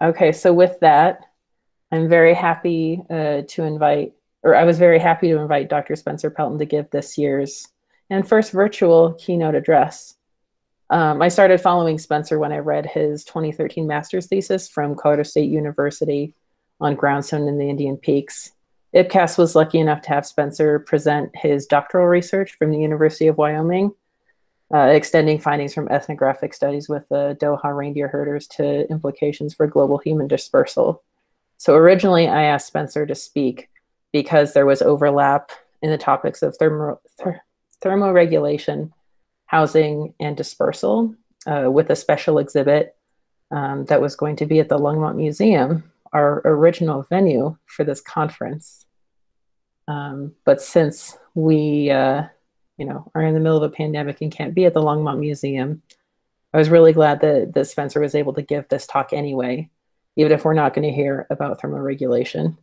Okay, so with that, I'm very happy to invite, or I was very happy to invite Dr. Spencer Pelton to give this year's and first virtual keynote address. I started following Spencer when I read his 2013 master's thesis from Colorado State University on groundstone in the Indian Peaks. IPCAS was lucky enough to have Spencer present his doctoral research from the University of Wyoming, extending findings from ethnographic studies with the Doha reindeer herders to implications for global human dispersal. So originally I asked Spencer to speak because there was overlap in the topics of thermoregulation, housing, and dispersal, with a special exhibit that was going to be at the Longmont Museum, our original venue for this conference. But since we are in the middle of a pandemic and can't be at the Longmont Museum, I was really glad that Spencer was able to give this talk anyway, even if we're not going to hear about thermoregulation.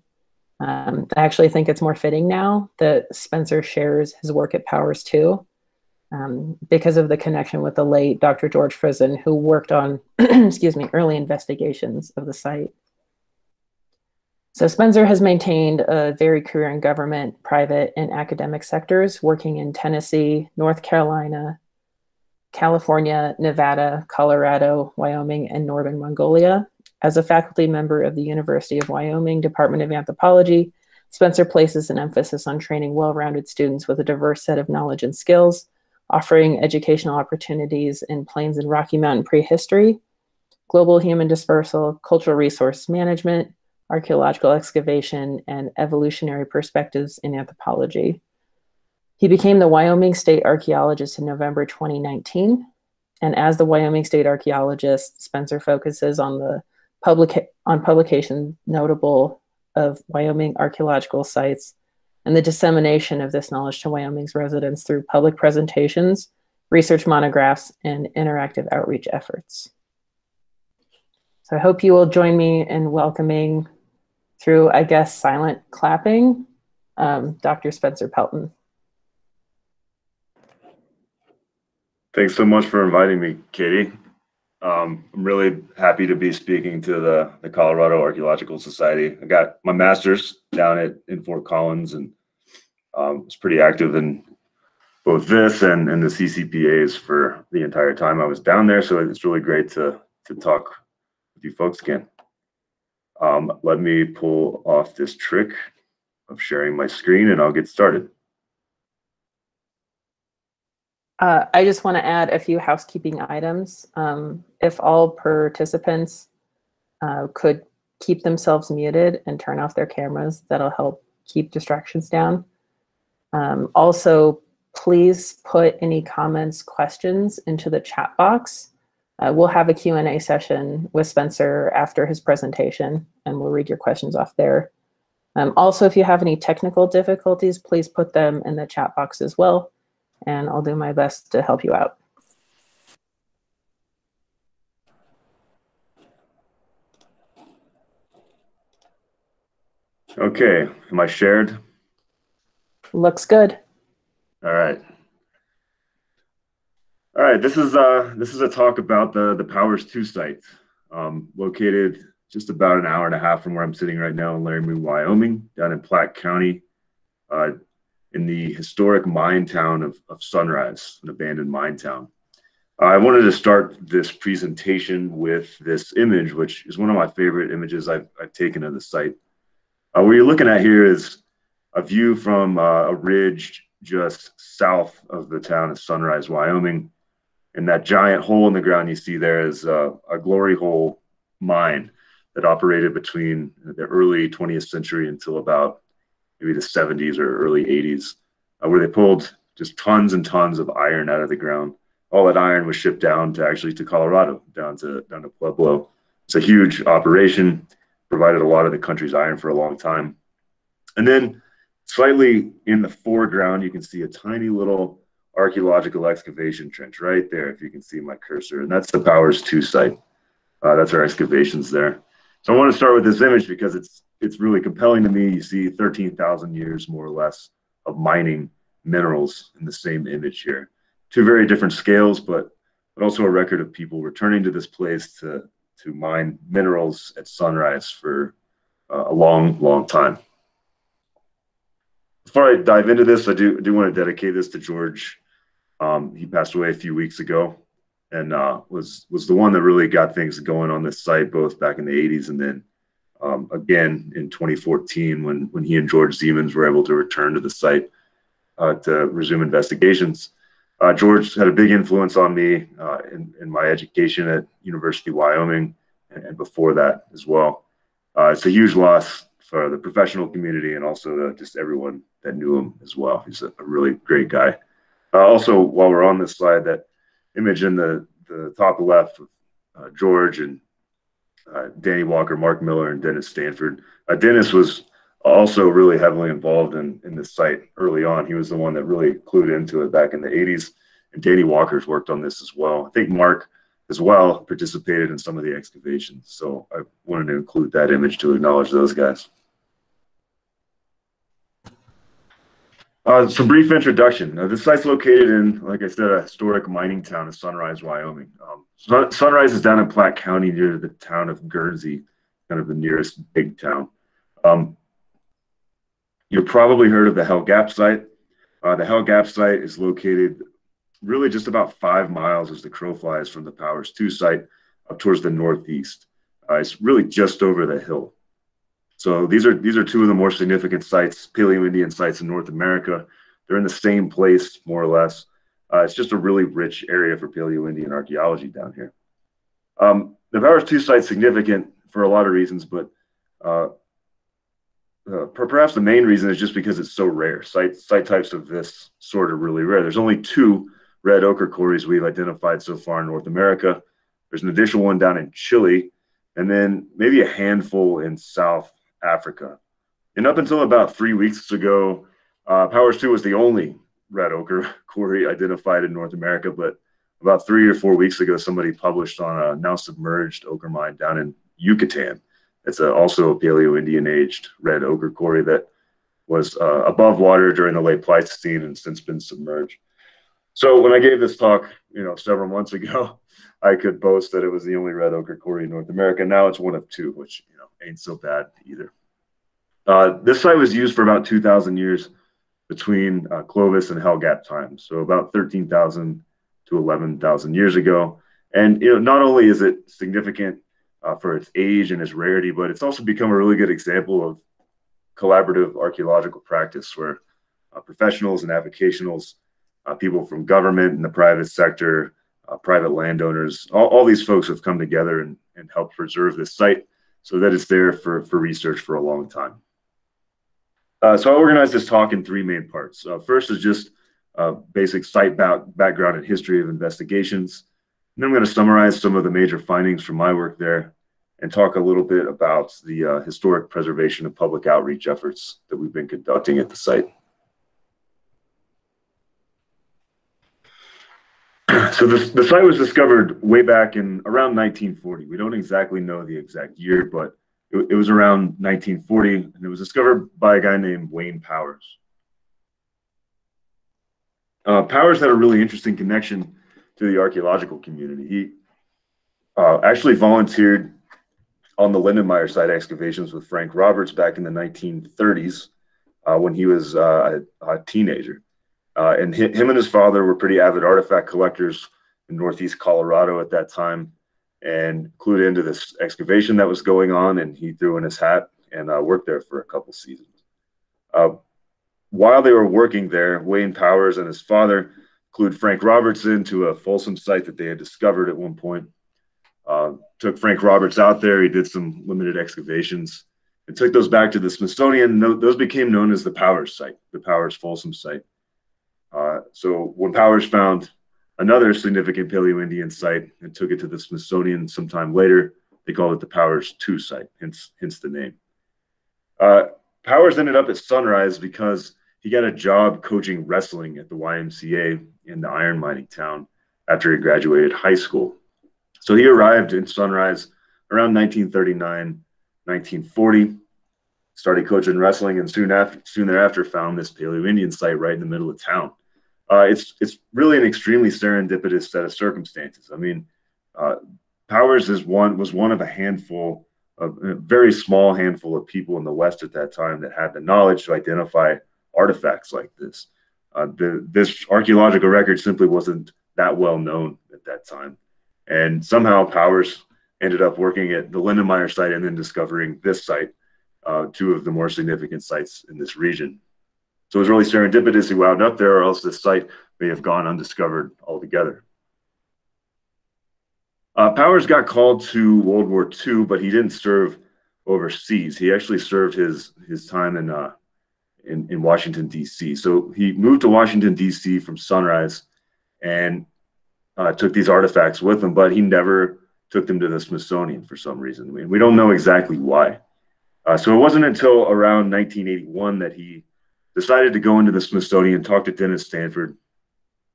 I actually think it's more fitting now that Spencer shares his work at Powers II, because of the connection with the late Dr. George Frison, who worked on, early investigations of the site. So Spencer has maintained a varied career in government, private, and academic sectors, working in Tennessee, North Carolina, California, Nevada, Colorado, Wyoming, and Northern Mongolia. As a faculty member of the University of Wyoming Department of Anthropology, Spencer places an emphasis on training well-rounded students with a diverse set of knowledge and skills, offering educational opportunities in Plains and Rocky Mountain prehistory, global human dispersal, cultural resource management, archaeological excavation, and evolutionary perspectives in anthropology. He became the Wyoming State Archaeologist in November 2019, and as the Wyoming State Archaeologist, Spencer focuses on publication notable of Wyoming archaeological sites and the dissemination of this knowledge to Wyoming's residents through public presentations, research monographs, and interactive outreach efforts. So I hope you will join me in welcoming, through, I guess, silent clapping, Dr. Spencer Pelton. Thanks so much for inviting me, Katie. I'm really happy to be speaking to the Colorado Archaeological Society. I got my master's down in Fort Collins, and was pretty active in both this and the CCPAs for the entire time I was down there. So it's really great to talk with you folks again. Let me pull off this trick of sharing my screen and I'll get started. I just want to add a few housekeeping items. If all participants could keep themselves muted and turn off their cameras, that'll help keep distractions down. Also, please put any comments, questions into the chat box. We'll have a Q&A session with Spencer after his presentation, and we'll read your questions off there. Also, if you have any technical difficulties, please put them in the chat box as well, and I'll do my best to help you out. Okay, am I shared? Looks good. All right. All right, this is a talk about the Powers II Site, located just about an hour and a half from where I'm sitting right now in Laramie, Wyoming, down in Platte County, in the historic mine town of Sunrise, an abandoned mine town. I wanted to start this presentation with this image, which is one of my favorite images I've taken of the site. What you're looking at here is a view from a ridge just south of the town of Sunrise, Wyoming. And that giant hole in the ground you see there is a glory hole mine that operated between the early 20th century until about maybe the 70s or early 80s, where they pulled just tons and tons of iron out of the ground. All that iron was shipped down to Colorado, down to Pueblo. It's a huge operation, provided a lot of the country's iron for a long time. And then slightly in the foreground, you can see a tiny little archaeological excavation trench right there, if you can see my cursor, and that's the Powers II Site. That's our excavations there. So I want to start with this image because it's really compelling to me. You see 13,000 years more or less of mining minerals in the same image here. Two very different scales, but also a record of people returning to this place to to mine minerals at Sunrise for a long, long time. Before I dive into this, I do want to dedicate this to George. He passed away a few weeks ago, and was the one that really got things going on this site, both back in the 80s and then again in 2014 when he and George Siemens were able to return to the site to resume investigations. George had a big influence on me in my education at University of Wyoming and before that as well. It's a huge loss for the professional community and also just everyone that knew him as well. He's a really great guy. Also, while we're on this slide, that image in the top left of George and Danny Walker, Mark Miller, and Dennis Stanford. Dennis was also really heavily involved in this site early on. He was the one that really clued into it back in the 80s, and Danny Walker's worked on this as well. I think Mark as well participated in some of the excavations, so I wanted to include that image to acknowledge those guys. Some brief introduction. This site's located in, like I said, a historic mining town of Sunrise, Wyoming. Sunrise is down in Platte County near the town of Guernsey, kind of the nearest big town. You've probably heard of the Hell Gap site. The Hell Gap site is located really just about 5 miles as the crow flies from the Powers II site up towards the northeast. It's really just over the hill. So these are two of the more significant sites, Paleoindian sites in North America. They're in the same place, more or less. It's just a really rich area for Paleoindian archaeology down here. The Powers II site is significant for a lot of reasons, but perhaps the main reason is just because it's so rare. Site types of this sort are really rare. There's only 2 red ochre quarries we've identified so far in North America. There's an additional one down in Chile, and then maybe a handful in South Africa. And up until about 3 weeks ago, Powers II was the only red ochre quarry identified in North America, but about 3 or 4 weeks ago, somebody published on a now submerged ochre mine down in Yucatan. It's also a Paleoindian aged red ochre quarry that was above water during the late Pleistocene and since been submerged. So when I gave this talk, several months ago, I could boast that it was the only red ochre quarry in North America. Now it's one of 2, which ain't so bad either. This site was used for about 2,000 years between Clovis and Hell Gap times, so about 13,000 to 11,000 years ago. And not only is it significant for its age and its rarity, but it's also become a really good example of collaborative archaeological practice where professionals and avocationals, people from government and the private sector, private landowners, all these folks have come together and helped preserve this site so that it's there for research for a long time. So I organized this talk in 3 main parts. First is just basic site background and history of investigations. And then I'm going to summarize some of the major findings from my work there and talk a little bit about the historic preservation and public outreach efforts that we've been conducting at the site. So the site was discovered way back in around 1940. We don't exactly know the exact year, but it was around 1940, and it was discovered by a guy named Wayne Powers. Powers had a really interesting connection to the archaeological community. He actually volunteered on the Lindenmeyer site excavations with Frank Roberts back in the 1930s when he was a teenager. And him and his father were pretty avid artifact collectors in Northeast Colorado at that time, and clued into this excavation that was going on, and he threw in his hat and worked there for a couple seasons. While they were working there, Wayne Powers and his father clued Frank Roberts into a Folsom site that they had discovered at one point. Took Frank Roberts out there. He did some limited excavations and took those back to the Smithsonian. Those became known as the Powers site, the Powers Folsom site. So when Powers found another significant Paleoindian site and took it to the Smithsonian sometime later, they called it the Powers II Site, hence the name. Powers ended up at Sunrise because he got a job coaching wrestling at the YMCA in the iron mining town after he graduated high school. So he arrived in Sunrise around 1939, 1940, started coaching wrestling, and soon thereafter found this Paleoindian site right in the middle of town. It's really an extremely serendipitous set of circumstances. I mean, Powers was one of a very small handful of people in the West at that time that had the knowledge to identify artifacts like this. This archaeological record simply wasn't that well known at that time. And somehow Powers ended up working at the Lindenmeyer site and then discovering this site, two of the more significant sites in this region. So it was really serendipitous he wound up there, or else this site may have gone undiscovered altogether. Powers got called to World War II, but he didn't serve overseas. He actually served his time in Washington, D.C. So he moved to Washington, D.C. from Sunrise and took these artifacts with him, but he never took them to the Smithsonian for some reason. I mean, we don't know exactly why. So it wasn't until around 1981 that he decided to go into the Smithsonian, talk to Dennis Stanford,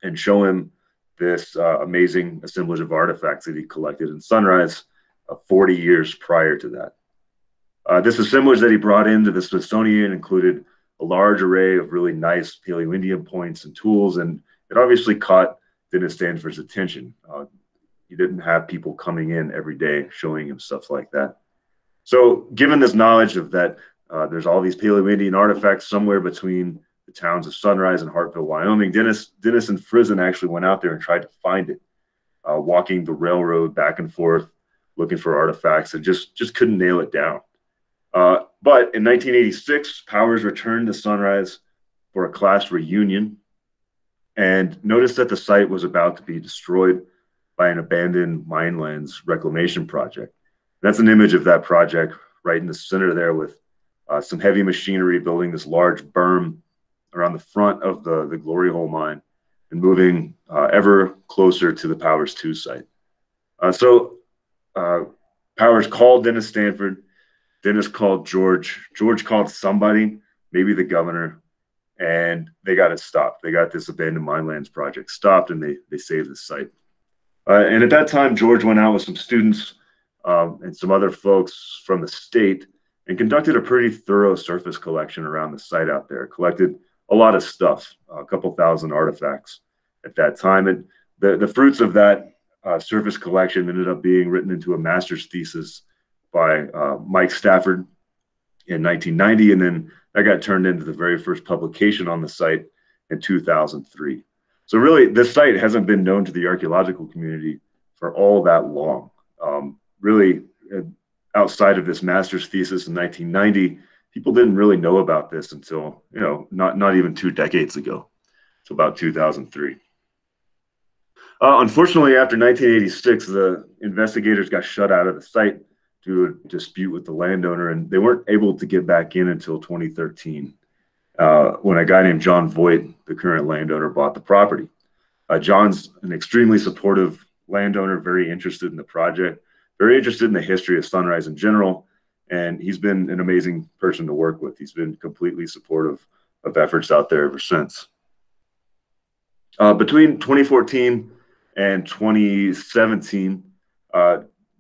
and show him this amazing assemblage of artifacts that he collected in Sunrise 40 years prior to that. This assemblage that he brought into the Smithsonian included a large array of really nice Paleoindian points and tools, and it obviously caught Dennis Stanford's attention. He didn't have people coming in every day showing him stuff like that. So given this knowledge of that, there's all these Paleoindian artifacts somewhere between the towns of Sunrise and Hartville, Wyoming, Dennis and Frison actually went out there and tried to find it, walking the railroad back and forth, looking for artifacts, and just couldn't nail it down. But in 1986, Powers returned to Sunrise for a class reunion and noticed that the site was about to be destroyed by an abandoned minelands reclamation project. That's an image of that project right in the center there, with some heavy machinery building this large berm around the front of the Glory Hole mine and moving ever closer to the Powers II site. So Powers called Dennis Stanford. Dennis called George. George called somebody, maybe the governor, and they got it stopped. They got this abandoned minelands project stopped, and they saved the site. And at that time, George went out with some students and some other folks from the state and conducted a pretty thorough surface collection around the site out there, collected a lot of stuff, a couple thousand artifacts at that time. And the fruits of that surface collection ended up being written into a master's thesis by Mike Stafford in 1990. And then that got turned into the very first publication on the site in 2003. So really, this site hasn't been known to the archaeological community for all that long. Really, outside of this master's thesis in 1990, people didn't really know about this until, not even 2 decades ago, so about 2003. Unfortunately, after 1986, the investigators got shut out of the site due to a dispute with the landowner, and they weren't able to get back in until 2013, when a guy named John Voigt, the current landowner, bought the property. John's an extremely supportive landowner, very interested in the project, very interested in the history of Sunrise in general, and he's been an amazing person to work with. He's been completely supportive of efforts out there ever since. Between 2014 and 2017,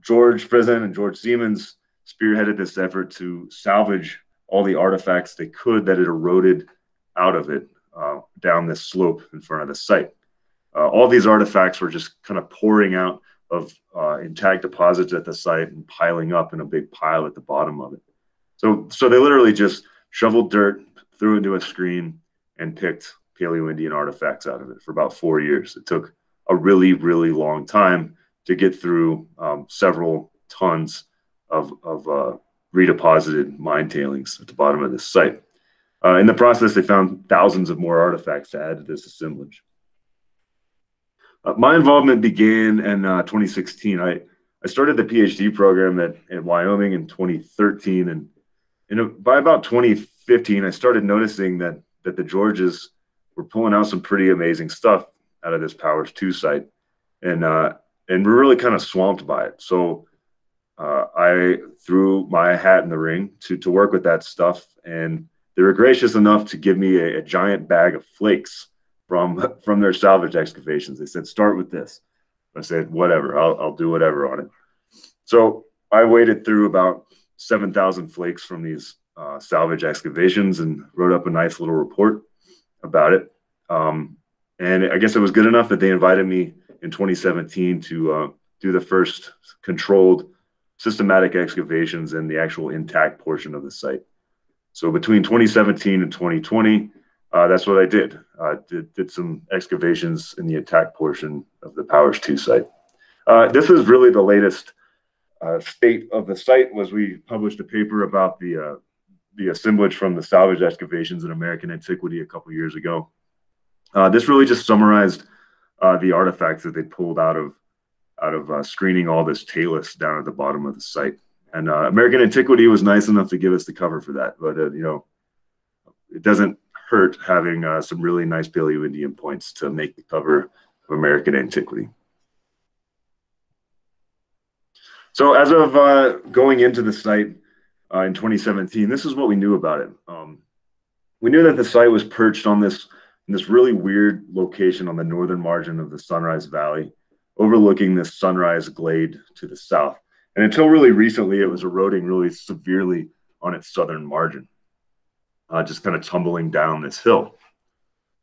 George Frison and George Siemens spearheaded this effort to salvage all the artifacts they could that had eroded out of it down this slope in front of the site. All these artifacts were just kind of pouring out of intact deposits at the site and piling up in a big pile at the bottom of it. So they literally just shoveled dirt, threw it into a screen, and picked Paleoindian artifacts out of it for about 4 years. It took a really, really long time to get through several tons of redeposited mine tailings at the bottom of this site. In the process, they found thousands of more artifacts to add to this assemblage. My involvement began in 2016. I started the PhD program at Wyoming in 2013, and by about 2015, I started noticing that the Georges were pulling out some pretty amazing stuff out of this Powers II site, and we're really kind of swamped by it. So I threw my hat in the ring to work with that stuff, and they were gracious enough to give me a giant bag of flakes from their salvage excavations. They said, start with this. I said, whatever, I'll do whatever on it. So I waded through about 7,000 flakes from these salvage excavations and wrote up a nice little report about it. And I guess it was good enough that they invited me in 2017 to do the first controlled systematic excavations in the actual intact portion of the site. So between 2017 and 2020, that's what I did. Did some excavations in the intact portion of the Powers II site. This is really the latest state of the site. Was we published a paper about the assemblage from the salvage excavations in American antiquity a couple years ago. This really just summarized the artifacts that they pulled out of screening all this talus down at the bottom of the site. And American antiquity was nice enough to give us the cover for that, but you know, it doesn't hurt having some really nice Paleoindian points to make the cover of American antiquity. So as of going into the site in 2017, this is what we knew about it. We knew that the site was perched on this really weird location on the northern margin of the Sunrise Valley, overlooking this Sunrise Glade to the south. And until really recently, it was eroding really severely on its southern margin, just kind of tumbling down this hill.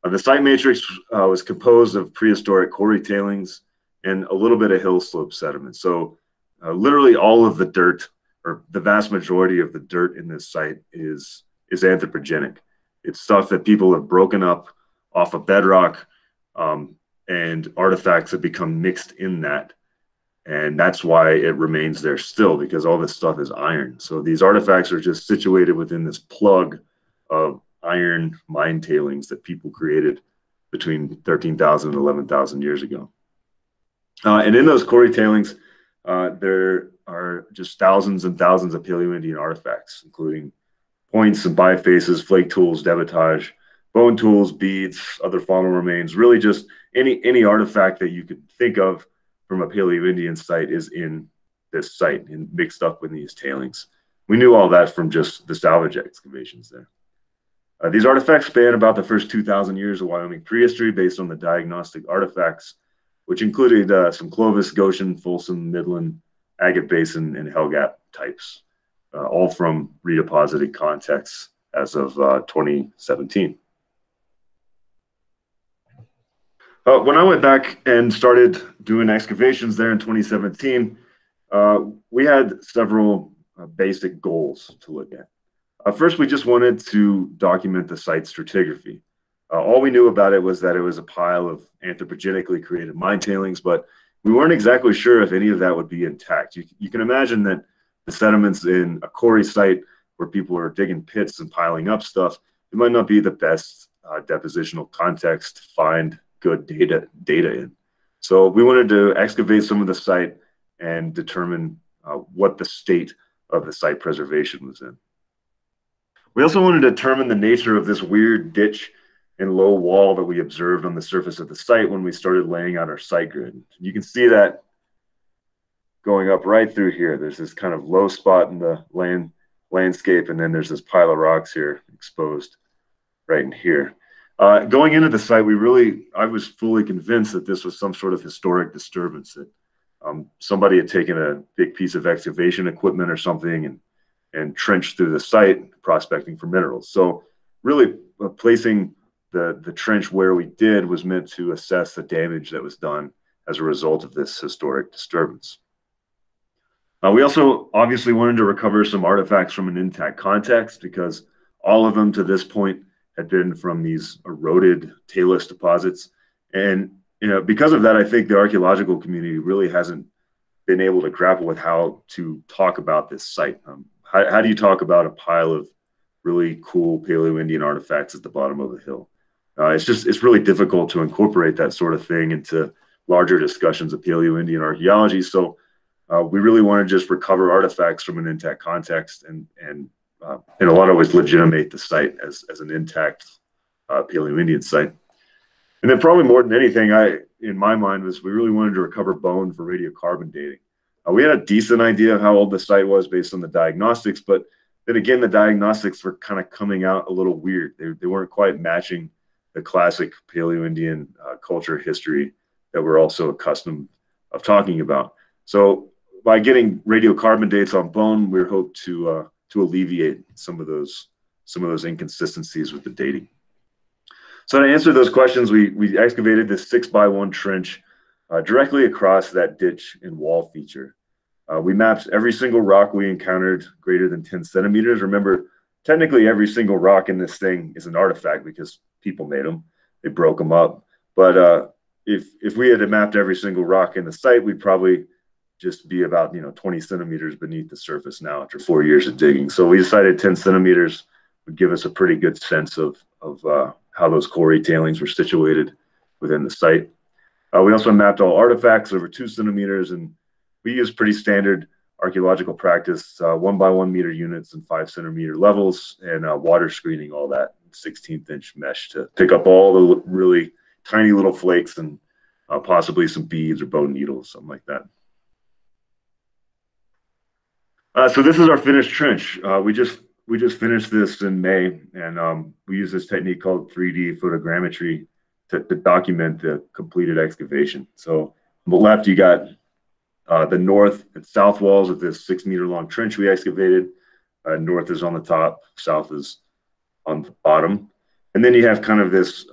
The site matrix was composed of prehistoric quarry tailings and a little bit of hill slope sediment. So literally all of the dirt, or the vast majority of the dirt in this site, is anthropogenic. It's stuff that people have broken up off of bedrock, and artifacts have become mixed in that. And that's why it remains there still, because all this stuff is iron. So these artifacts are just situated within this plug of iron mine tailings that people created between 13,000 and 11,000 years ago. And in those quarry tailings, there are just thousands and thousands of Paleoindian artifacts, including points and bifaces, flake tools, debitage, bone tools, beads, other faunal remains. Really just any artifact that you could think of from a Paleoindian site is in this site and mixed up with these tailings. We knew all that from just the salvage excavations there. These artifacts span about the first 2,000 years of Wyoming prehistory based on the diagnostic artifacts, which included some Clovis, Goshen, Folsom, Midland, Agate Basin, and Hell Gap types, all from redeposited contexts as of 2017. When I went back and started doing excavations there in 2017, we had several basic goals to look at. First, we just wanted to document the site stratigraphy. All we knew about it was that it was a pile of anthropogenically created mine tailings, but we weren't exactly sure if any of that would be intact. You can imagine that the sediments in a quarry site where people are digging pits and piling up stuff, it might not be the best depositional context to find good data in. So we wanted to excavate some of the site and determine what the state of the site preservation was in. We also wanted to determine the nature of this weird ditch and low wall that we observed on the surface of the site when we started laying out our site grid. You can see that going up right through here. There's this kind of low spot in the landscape, and then there's this pile of rocks here exposed right in here. Going into the site, I was fully convinced that this was some sort of historic disturbance, that somebody had taken a big piece of excavation equipment or something and trenched through the site, prospecting for minerals. So really placing the trench where we did was meant to assess the damage that was done as a result of this historic disturbance. We also obviously wanted to recover some artifacts from an intact context, because all of them to this point had been from these eroded talus deposits. And because of that, I think the archaeological community really hasn't been able to grapple with how to talk about this site. How do you talk about a pile of really cool Paleoindian artifacts at the bottom of a hill? It's really difficult to incorporate that sort of thing into larger discussions of Paleoindian archaeology. So we really want to just recover artifacts from an intact context and in a lot of ways legitimate the site as an intact Paleoindian site. And then probably more than anything, in my mind, was we really wanted to recover bone for radiocarbon dating. We had a decent idea of how old the site was based on the diagnostics, but then again, the diagnostics were kind of coming out a little weird. They weren't quite matching the classic Paleoindian culture history that we're also accustomed of talking about. So by getting radiocarbon dates on bone, we hope to alleviate some of those inconsistencies with the dating. So to answer those questions, we excavated this 6x1 trench directly across that ditch and wall feature. We mapped every single rock we encountered greater than 10 centimeters. Remember, technically every single rock in this thing is an artifact because people made them. They broke them up. But if we had mapped every single rock in the site, we'd probably just be about 20 centimeters beneath the surface now after 4 years of digging. So we decided 10 centimeters would give us a pretty good sense of how those quarry tailings were situated within the site. We also mapped all artifacts over 2 centimeters, and we used pretty standard archaeological practice, 1 by 1 meter units and 5 centimeter levels, and water screening all that 16th inch mesh to pick up all the really tiny little flakes and possibly some beads or bone needles, something like that. So this is our finished trench. We just finished this in May, and we use this technique called 3D photogrammetry to document the completed excavation. So on the left, you got the north and south walls of this 6 meter long trench we excavated. North is on the top, south is on the bottom. And then you have kind of this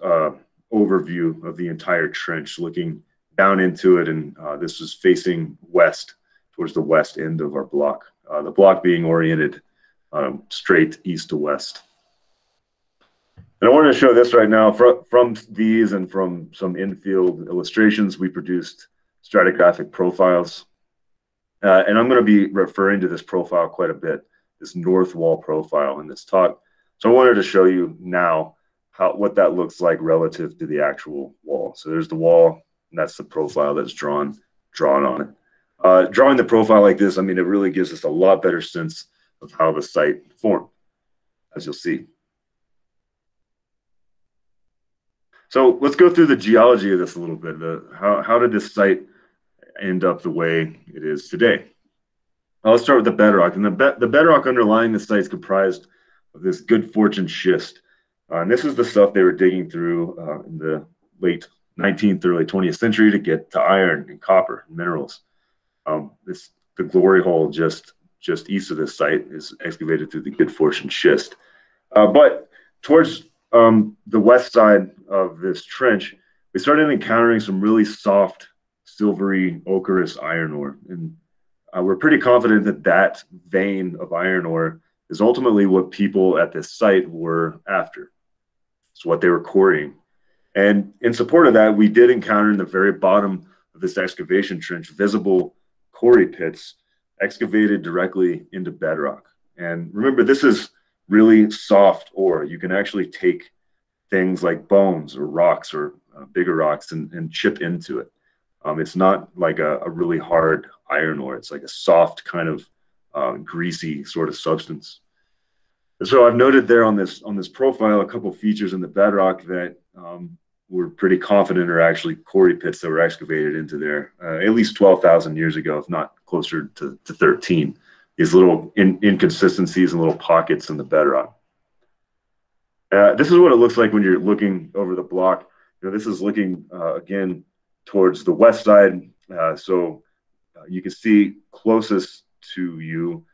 overview of the entire trench looking down into it. And this is facing west, towards the west end of our block. The block being oriented straight east to west. And I wanted to show this right now. From these and from some in-field illustrations, we produced stratigraphic profiles. And I'm going to be referring to this profile quite a bit, this north wall profile in this talk. So I wanted to show you now what that looks like relative to the actual wall. So there's the wall, and that's the profile that's drawn on it. Drawing the profile like this, I mean, it really gives us a lot better sense of how the site formed, as you'll see. So let's go through the geology of this a little bit. How did this site end up the way it is today? Let's start with the bedrock. And the bedrock underlying the site is comprised of this good fortune schist. And this is the stuff they were digging through in the late 19th, early 20th century to get to iron and copper and minerals. The glory hole just east of this site is excavated through the good fortune schist. But towards the west side of this trench, we started encountering some really soft, silvery, ochreous iron ore. And we're pretty confident that that vein of iron ore is ultimately what people at this site were after. It's what they were quarrying. And in support of that, we did encounter in the very bottom of this excavation trench visible quarry pits excavated directly into bedrock. And remember, this is really soft ore. You can actually take things like bones or rocks or bigger rocks and chip into it. It's not like a really hard iron ore. It's like a soft kind of greasy sort of substance. And so I've noted there on this profile a couple features in the bedrock that we're pretty confident are actually quarry pits that were excavated into there at least 12,000 years ago, if not closer to 13. These little inconsistencies and little pockets in the bedrock. This is what it looks like when you're looking over the block. This is looking again towards the west side. So you can see closest to you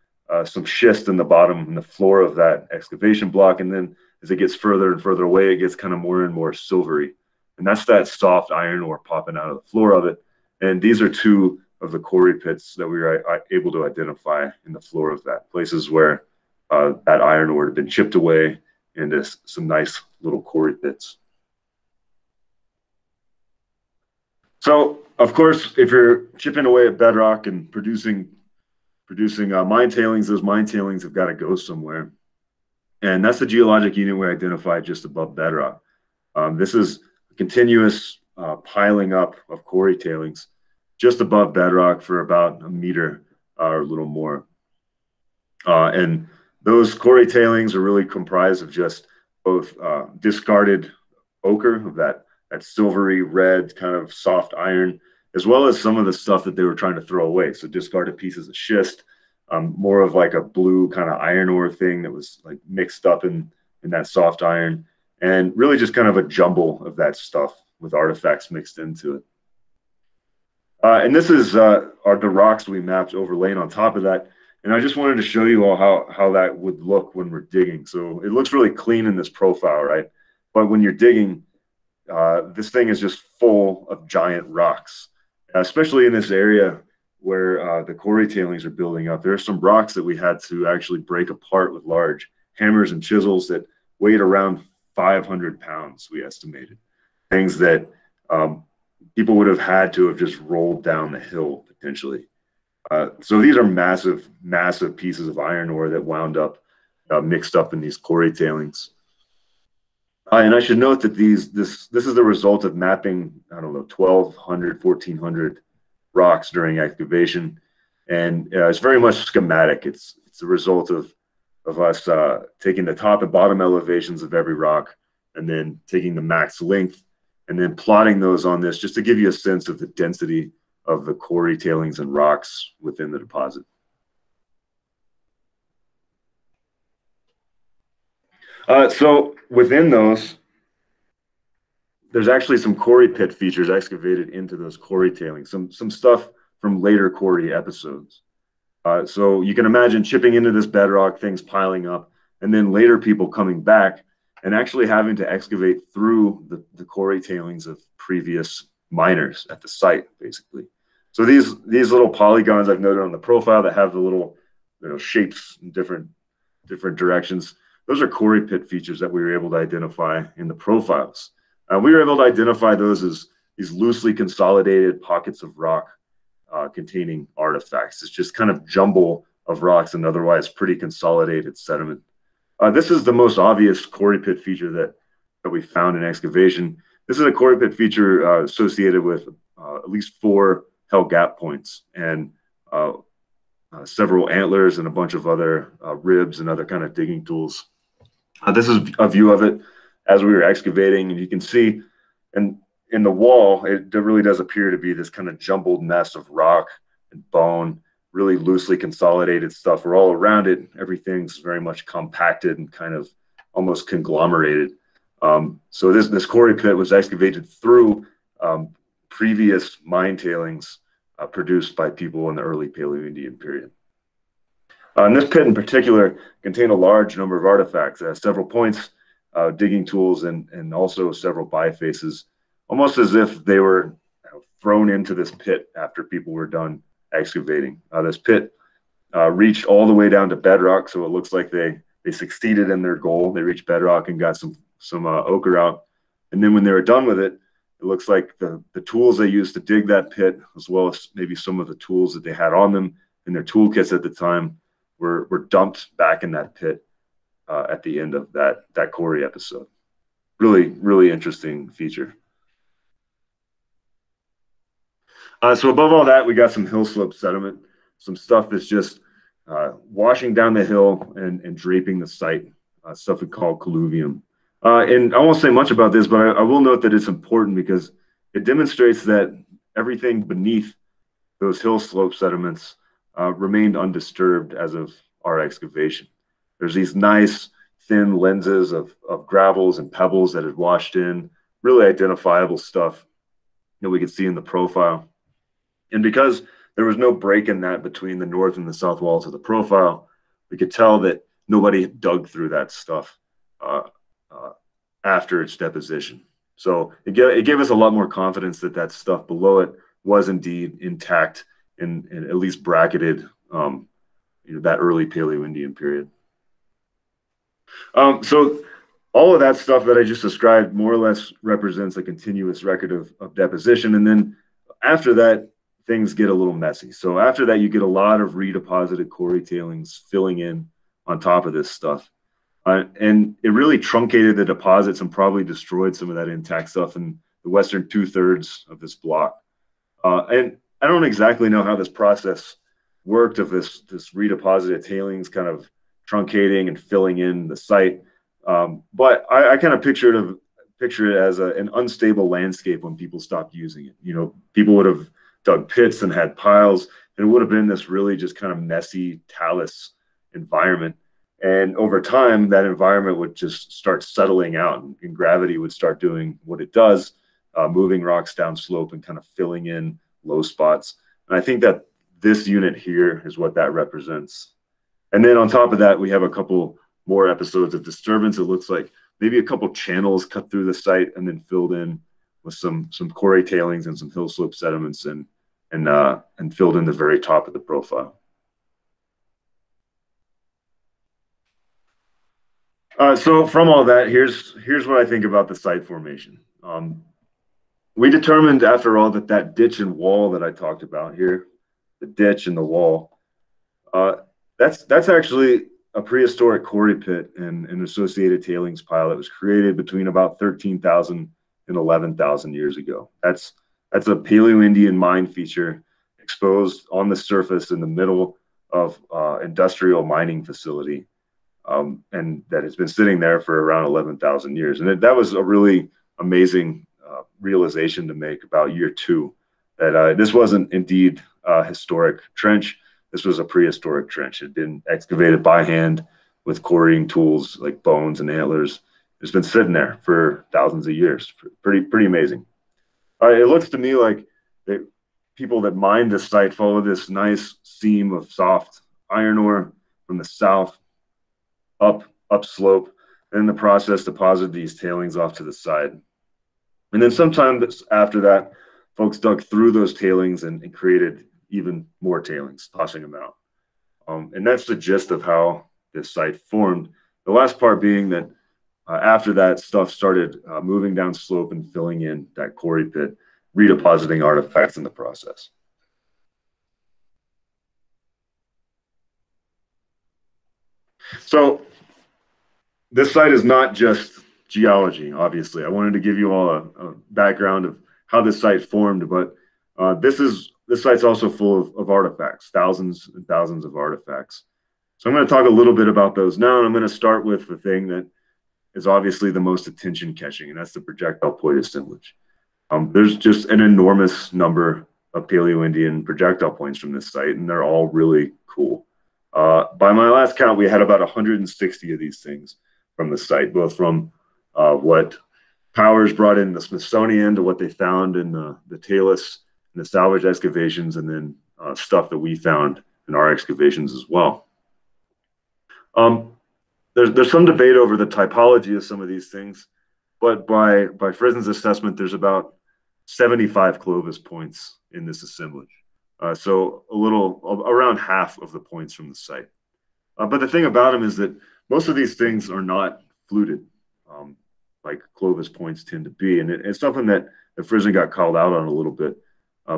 some schist in the bottom and the floor of that excavation block. And then as it gets further and further away, it gets kind of more and more silvery. And that's that soft iron ore popping out of the floor of it. And these are two of the quarry pits that we were able to identify in the floor of that, places where that iron ore had been chipped away into some nice little quarry pits. So, of course, if you're chipping away at bedrock and producing mine tailings, those mine tailings have got to go somewhere. And that's the geologic unit we identified just above bedrock. This is a continuous piling up of quarry tailings just above bedrock for about a meter or a little more. And those quarry tailings are really comprised of just both discarded ochre, of that silvery red kind of soft iron, as well as some of the stuff that they were trying to throw away. So discarded pieces of schist, more of like a blue kind of iron ore thing that was like mixed up in that soft iron, and really just kind of a jumble of that stuff with artifacts mixed into it. And this is are the rocks we mapped overlain on top of that. And I just wanted to show you all how that would look when we're digging. So it looks really clean in this profile, right? But when you're digging, this thing is just full of giant rocks. especially in this area where the quarry tailings are building up. There are some rocks that we had to actually break apart with large hammers and chisels that weighed around 500 pounds, we estimated. Things that people would have had to have just rolled down the hill potentially. So these are massive, massive pieces of iron ore that wound up mixed up in these quarry tailings. And I should note that this is the result of mapping, I don't know, 1,200, 1,400 rocks during excavation. And it's very much schematic. It's the result of us taking the top and bottom elevations of every rock and then taking the max length and then plotting those on this just to give you a sense of the density of the quarry tailings and rocks within the deposit. So within those, there's actually some quarry pit features excavated into those quarry tailings, some stuff from later quarry episodes. So you can imagine chipping into this bedrock, things piling up, and then later people coming back and actually having to excavate through the quarry tailings of previous miners at the site, basically. So these little polygons I've noted on the profile that have the little shapes in different directions, those are quarry pit features that we were able to identify in the profiles. We were able to identify those as these loosely consolidated pockets of rock containing artifacts. It's just kind of jumble of rocks and otherwise pretty consolidated sediment. This is the most obvious quarry pit feature that we found in excavation. This is a quarry pit feature associated with at least 4 hell gap points and several antlers and a bunch of other ribs and other kind of digging tools. This is a view of it as we were excavating, and you can see in the wall, it really does appear to be this kind of jumbled mess of rock and bone, really loosely consolidated stuff. Where all around it, everything's very much compacted and kind of almost conglomerated. So this quarry pit was excavated through previous mine tailings produced by people in the early Paleoindian period. And this pit in particular contained a large number of artifacts, several points, digging tools, and also several bifaces, almost as if they were thrown into this pit after people were done excavating. This pit reached all the way down to bedrock, so it looks like they succeeded in their goal. They reached bedrock and got some ochre out. And then when they were done with it, it looks like the tools they used to dig that pit, as well as maybe some of the tools that they had on them in their toolkits at the time, were dumped back in that pit at the end of that quarry episode. Really, really interesting feature. So above all that, we got some hill slope sediment, some stuff that's just washing down the hill and draping the site, stuff we call colluvium. And I won't say much about this, but I will note that it's important because it demonstrates that everything beneath those hill slope sediments remained undisturbed as of our excavation. There's these nice thin lenses of gravels and pebbles that had washed in, really identifiable stuff that we could see in the profile. And because there was no break in that between the north and the south walls of the profile, we could tell that nobody had dug through that stuff after its deposition. So it gave us a lot more confidence that that stuff below it was indeed intact and at least bracketed that early Paleoindian period. So all of that stuff that I just described more or less represents a continuous record of deposition. And then after that, things get a little messy. So after that, you get a lot of redeposited quarry tailings filling in on top of this stuff. And it really truncated the deposits and probably destroyed some of that intact stuff in the western 2/3 of this block. And I don't exactly know how this process worked of this redeposited tailings kind of truncating and filling in the site. But I kind of picture it as an unstable landscape when people stopped using it. People would have dug pits and had piles, and it would have been this really just kind of messy talus environment. And over time, that environment would just start settling out, and gravity would start doing what it does, moving rocks down slope and kind of filling in low spots. And I think that this unit here is what that represents. And then on top of that, we have a couple more episodes of disturbance. It looks like maybe a couple channels cut through the site and then filled in with some quarry tailings and some hill slope sediments. And and filled in the very top of the profile. So from all that, here's what I think about the site formation. We determined after all that ditch and wall that I talked about here, the ditch and the wall, that's actually a prehistoric quarry pit and an associated tailings pile that was created between about 13,000 and 11,000 years ago. That's a Paleoindian mine feature exposed on the surface in the middle of industrial mining facility. And that has been sitting there for around 11,000 years. And that was a really amazing realization to make about year 2, that this wasn't indeed a historic trench. This was a prehistoric trench. It had been excavated by hand with quarrying tools like bones and antlers. It's been sitting there for thousands of years. Pretty amazing. It looks to me like people that mined this site follow this nice seam of soft iron ore from the south upslope, and in the process deposit these tailings off to the side. And then sometime after that, folks dug through those tailings and created even more tailings, tossing them out. And that's the gist of how this site formed. The last part being that after that, stuff started moving down slope and filling in that quarry pit, redepositing artifacts in the process. So this site is not just geology, obviously. I wanted to give you all a background of how this site formed, but this site's also full of artifacts, thousands and thousands of artifacts. So I'm going to talk a little bit about those now, and I'm going to start with the thing that is obviously the most attention-catching, and that's the projectile point assemblage. There's just an enormous number of Paleoindian projectile points from this site, and they're all really cool. By my last count, we had about 160 of these things from the site, both from what Powers brought in the Smithsonian to what they found in the talus and the salvage excavations, and then stuff that we found in our excavations as well. There's some debate over the typology of some of these things, but by Frison's assessment, there's about 75 Clovis points in this assemblage. So around half of the points from the site. But the thing about them is that most of these things are not fluted, like Clovis points tend to be. And it's something that Frison got called out on a little bit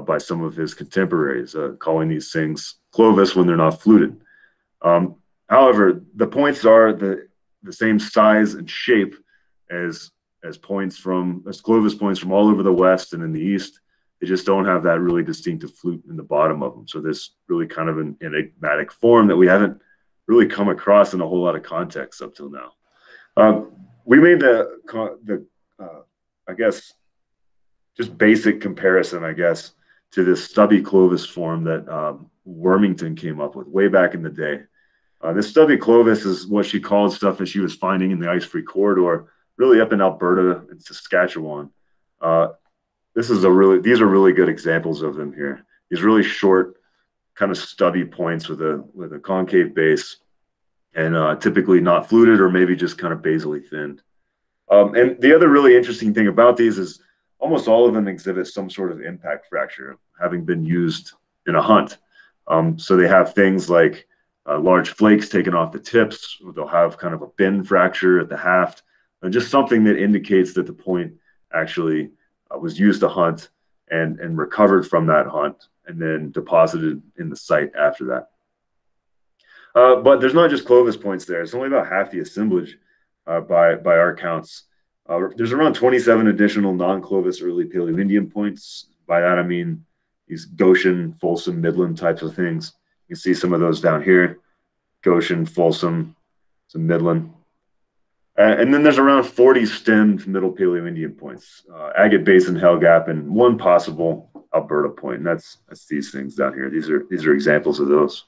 by some of his contemporaries, calling these things Clovis when they're not fluted. However, the points are the same size and shape as Clovis points from all over the West and in the East. They just don't have that really distinctive flute in the bottom of them. So this really kind of an enigmatic form that we haven't really come across in a whole lot of context up till now. We made I guess, just basic comparison, I guess, to this stubby Clovis form that Wormington came up with way back in the day. This stubby Clovis is what she called stuff that she was finding in the ice-free corridor, really up in Alberta and Saskatchewan. These are really good examples of them here. These really short, kind of stubby points with a concave base, and typically not fluted or maybe just kind of basally thinned. And the other really interesting thing about these is almost all of them exhibit some sort of impact fracture, having been used in a hunt. So they have things like large flakes taken off the tips. They'll have kind of a bend fracture at the haft, and just something that indicates that the point actually was used to hunt and recovered from that hunt and then deposited in the site after that. But there's not just Clovis points there. It's only about half the assemblage by our counts. There's around 27 additional non-Clovis early Paleoindian points. By that I mean these Goshen, Folsom, Midland types of things. You can see some of those down here: Goshen, Folsom, some Midland. And then there's around 40 stemmed Middle Paleoindian points, Agate Basin, Hell Gap, and one possible Alberta point. And that's these things down here. These are examples of those.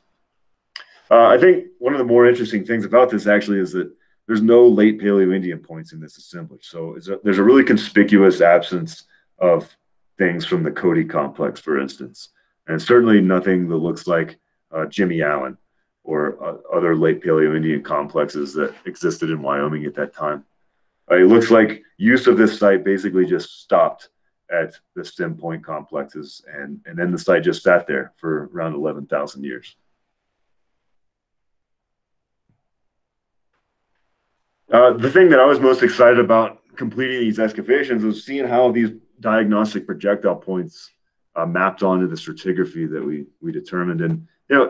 I think one of the more interesting things about this actually is that there's no late Paleoindian points in this assemblage. So there's a really conspicuous absence of things from the Cody complex, for instance, and certainly nothing that looks like Jimmy Allen or other late Paleoindian complexes that existed in Wyoming at that time. It looks like use of this site basically just stopped at the stem point complexes, and then the site just sat there for around 11,000 years. The thing that I was most excited about completing these excavations was seeing how these diagnostic projectile points mapped onto the stratigraphy that we determined. And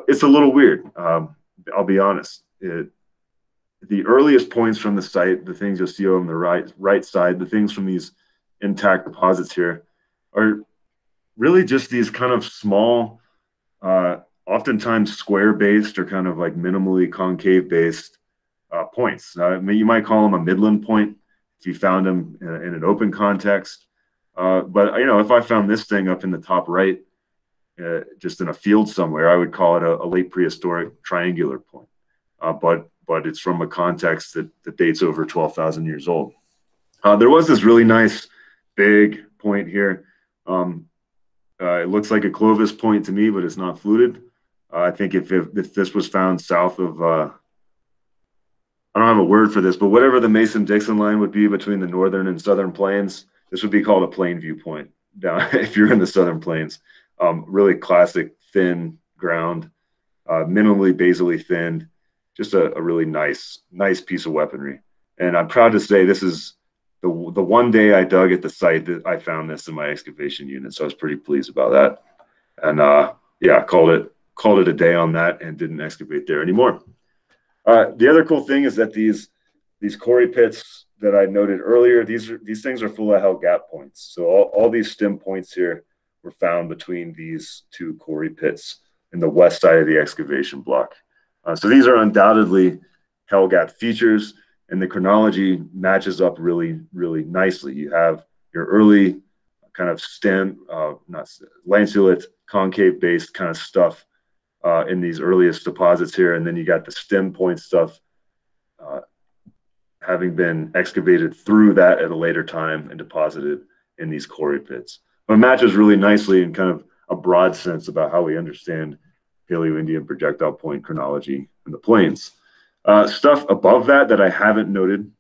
it's a little weird. I'll be honest. The earliest points from the site, the things you'll see on the right side, the things from these intact deposits here, are really just these kind of small, oftentimes square-based or kind of like minimally concave-based points. You might call them a midland point if you found them in an open context. But if I found this thing up in the top right, just in a field somewhere, I would call it a late prehistoric triangular point. But it's from a context that dates over 12,000 years old. There was this really nice big point here. It looks like a Clovis point to me, but it's not fluted. I think if this was found south of I don't have a word for this, but whatever the Mason-Dixon line would be between the northern and southern plains, this would be called a plain view point down if you're in the southern plains. Really classic thin ground, minimally basally thinned, just a really nice piece of weaponry. And I'm proud to say this is the one day I dug at the site that I found this in my excavation unit. So I was pretty pleased about that. And yeah, called it a day on that and didn't excavate there anymore. The other cool thing is that these quarry pits that I noted earlier, these things are full of hell gap points. So all these stem points here were found between these two quarry pits in the west side of the excavation block. So these are undoubtedly hell gap features, and the chronology matches up really, really nicely. You have your early kind of stem, lanceolate, concave-based kind of stuff in these earliest deposits here, and then you got the stem point stuff having been excavated through that at a later time and deposited in these quarry pits. But it matches really nicely in kind of a broad sense about how we understand Paleoindian projectile point chronology in the plains. Stuff above that I haven't noted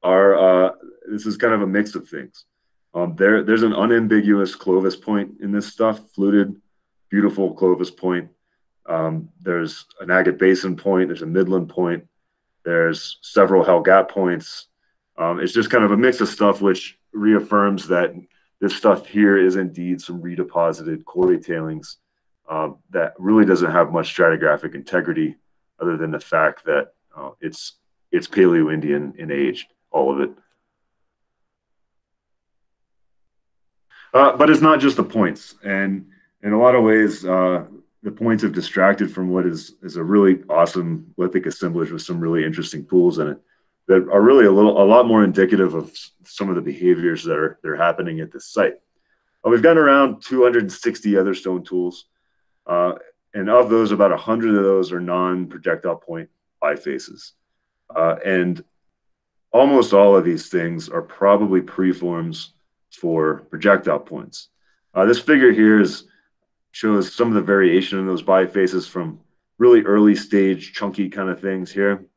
are this is kind of a mix of things. There's an unambiguous Clovis point in this stuff, fluted, beautiful Clovis point. There's an agate basin point. There's a midland point. There's several hell gap points. It's just kind of a mix of stuff which reaffirms that this stuff here is indeed some redeposited quarry tailings that really doesn't have much stratigraphic integrity other than the fact that it's Paleoindian in age, all of it. But it's not just the points. And in a lot of ways, the points have distracted from what is a really awesome lithic assemblage with some really interesting tools in it that are really a lot more indicative of some of the behaviors that are happening at this site. We've got around 260 other stone tools, and of those, about 100 of those are non-projectile point bifaces. And almost all of these things are probably preforms for projectile points. This figure here shows some of the variation in those bifaces from really early stage chunky kind of things here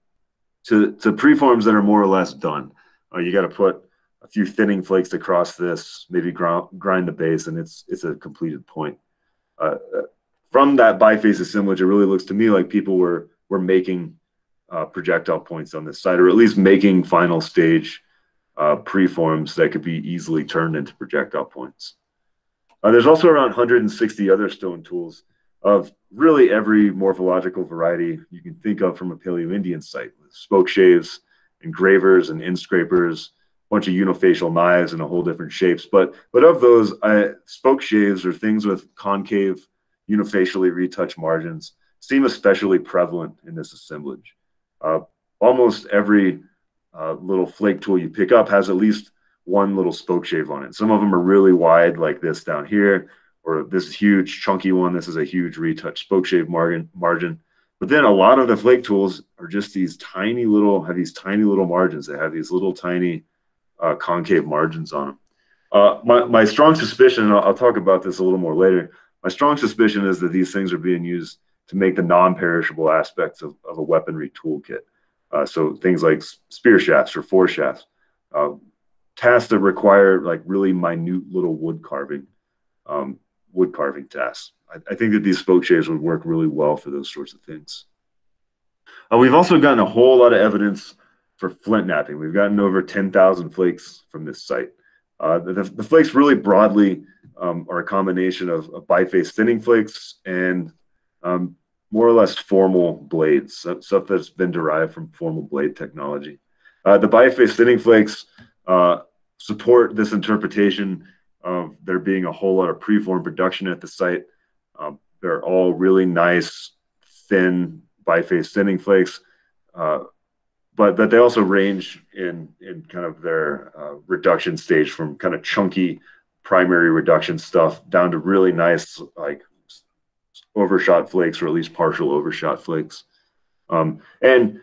to preforms that are more or less done. You got to put a few thinning flakes across this, maybe grind the base, and it's a completed point. From that biface assemblage, it really looks to me like people were making projectile points on this site, or at least making final stage preforms that could be easily turned into projectile points. There's also around 160 other stone tools of really every morphological variety you can think of from a Paleoindian site, with spoke shaves, engravers, and inscrapers, a bunch of unifacial knives in a whole different shapes. But of those, spoke shaves or things with concave, unifacially retouched margins seem especially prevalent in this assemblage. Almost every little flake tool you pick up has at least one little spoke shave on it. Some of them are really wide, like this down here, or this huge chunky one. This is a huge retouched spoke shave margin. But then a lot of the flake tools are just these tiny little margins. They have these little tiny concave margins on them. My strong suspicion, and I'll talk about this a little more later, my strong suspicion is that these things are being used to make the non-perishable aspects of a weaponry toolkit. So things like spear shafts or foreshafts. tasks that require like really minute little wood carving tasks. I think that these spoke shaves would work really well for those sorts of things. We've also gotten a whole lot of evidence for flint napping. We've gotten over 10,000 flakes from this site. The flakes really broadly are a combination of biface thinning flakes and more or less formal blades, stuff that's been derived from formal blade technology. The biface thinning flakes support this interpretation of there being a whole lot of preform production at the site. They're all really nice, thin biface thinning flakes, but they also range in kind of their reduction stage from kind of chunky primary reduction stuff down to really nice like overshot flakes, or at least partial overshot flakes. And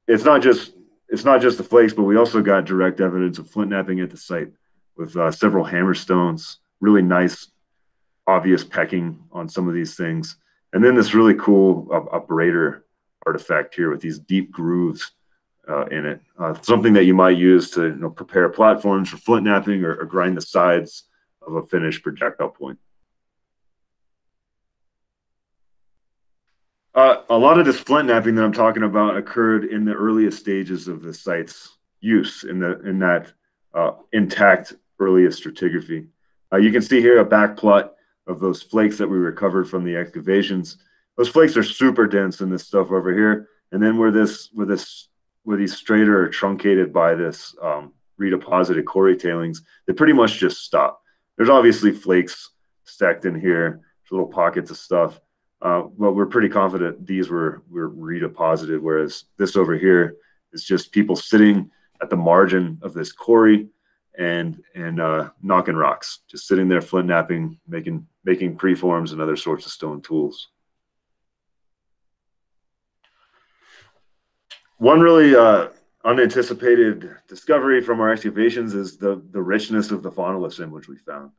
it's not just the flakes, but we also got direct evidence of flint napping at the site with several hammerstones, really nice, obvious pecking on some of these things. And then this really cool abrador artifact here with these deep grooves in it. Something that you might use to prepare platforms for flint napping or grind the sides of a finished projectile point. A lot of this flint napping that I'm talking about occurred in the earliest stages of the site's use in that intact earliest stratigraphy. You can see here a back plot of those flakes that we recovered from the excavations. Those flakes are super dense in this stuff over here, and then where these strata are truncated by this redeposited quarry tailings, they pretty much just stop. There's obviously flakes stacked in here, little pockets of stuff. But we're pretty confident these were redeposited, whereas this over here is just people sitting at the margin of this quarry and knocking rocks, just sitting there flint napping, making preforms and other sorts of stone tools. One really unanticipated discovery from our excavations is the richness of the faunal assemblage we found.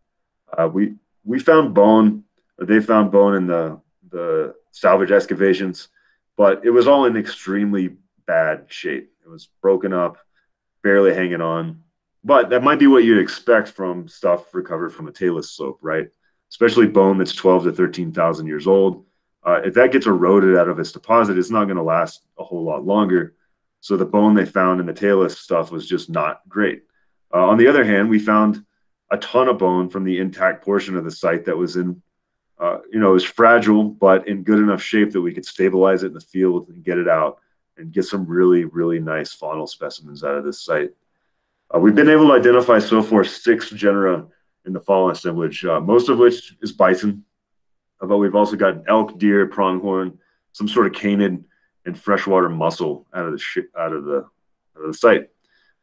We found bone, or they found bone in the salvage excavations, but it was all in extremely bad shape. It was broken up, barely hanging on. But that might be what you'd expect from stuff recovered from a talus slope, right? Especially bone that's 12 to 13,000 years old. If that gets eroded out of its deposit, it's not going to last a whole lot longer. So the bone they found in the talus stuff was just not great. On the other hand, we found a ton of bone from the intact portion of the site that was in, it was fragile, but in good enough shape that we could stabilize it in the field and get it out and get some really, really nice faunal specimens out of this site. We've been able to identify so far 6 genera in the Faunal assemblage, most of which is bison, but we've also got elk, deer, pronghorn, some sort of canid, and freshwater mussel out of the site.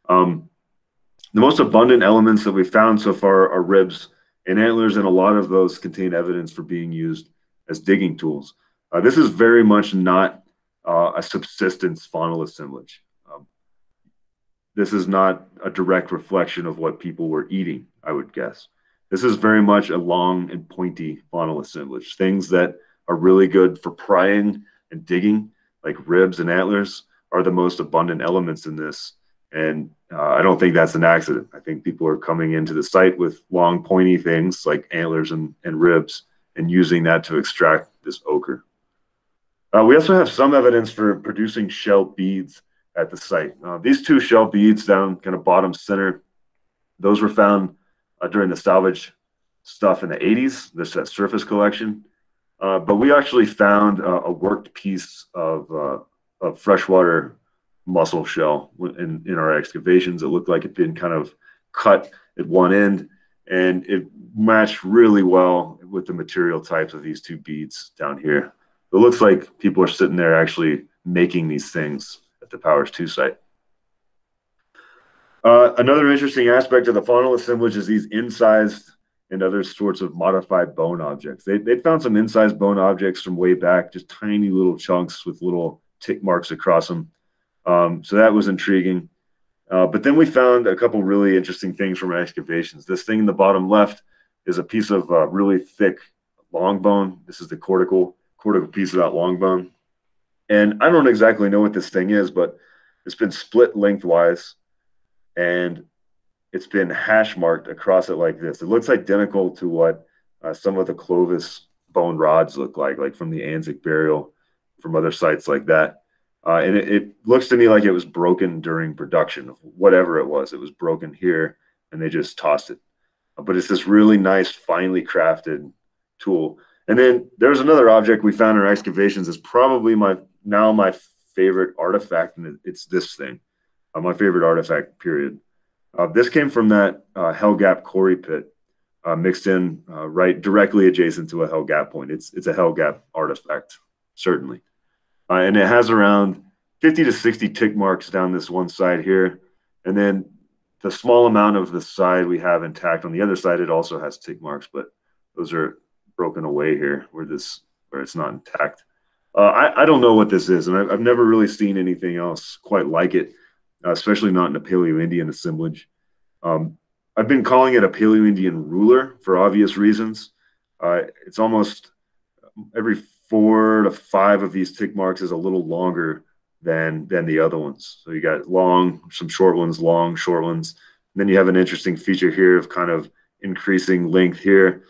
The most abundant elements that we found so far are ribs and antlers, and a lot of those contain evidence for being used as digging tools. This is very much not a subsistence faunal assemblage. This is not a direct reflection of what people were eating, I would guess. This is very much a long and pointy faunal assemblage. Things that are really good for prying and digging, like ribs and antlers, are the most abundant elements in this. And I don't think that's an accident. I think people are coming into the site with long, pointy things like antlers and ribs and using that to extract this ochre. We also have some evidence for producing shell beads at the site. These 2 shell beads down kind of bottom center, those were found during the salvage stuff in the 80s, that surface collection. But we actually found a worked piece of freshwater mussel shell in our excavations. It looked like it'd been kind of cut at one end, and it matched really well with the material types of these 2 beads down here. It looks like people are sitting there actually making these things at the Powers II site. Another interesting aspect of the faunal assemblage is these incised and other sorts of modified bone objects. They'd found some incised bone objects from way back, just tiny little chunks with little tick marks across them. So that was intriguing. But then we found a couple really interesting things from our excavations. This thing in the bottom left is a piece of really thick long bone. This is the cortical piece of that long bone. And I don't exactly know what this thing is, but it's been split lengthwise. And it's been hash marked across it like this. It looks identical to what some of the Clovis bone rods look like from the Anzac burial, from other sites like that. And it looks to me like it was broken during production of whatever it was. It was broken here, and they just tossed it. But it's this really nice, finely crafted tool. And then there's another object we found in our excavations. It's probably my favorite artifact, and it's this thing, my favorite artifact, period. This came from that Gap Quarry Pit, mixed in right directly adjacent to a Hell Gap point. It's a Hell Gap artifact, certainly. And it has around 50 to 60 tick marks down this one side here. And then the small amount of the side we have intact on the other side, it also has tick marks, but those are broken away here where it's not intact. I don't know what this is, and I've never really seen anything else quite like it, especially not in a Paleoindian assemblage. I've been calling it a Paleoindian ruler for obvious reasons. It's almost every 4 to 5 of these tick marks is a little longer than the other ones. So you got long, some short ones, long, short ones. And then you have an interesting feature here of kind of increasing length here.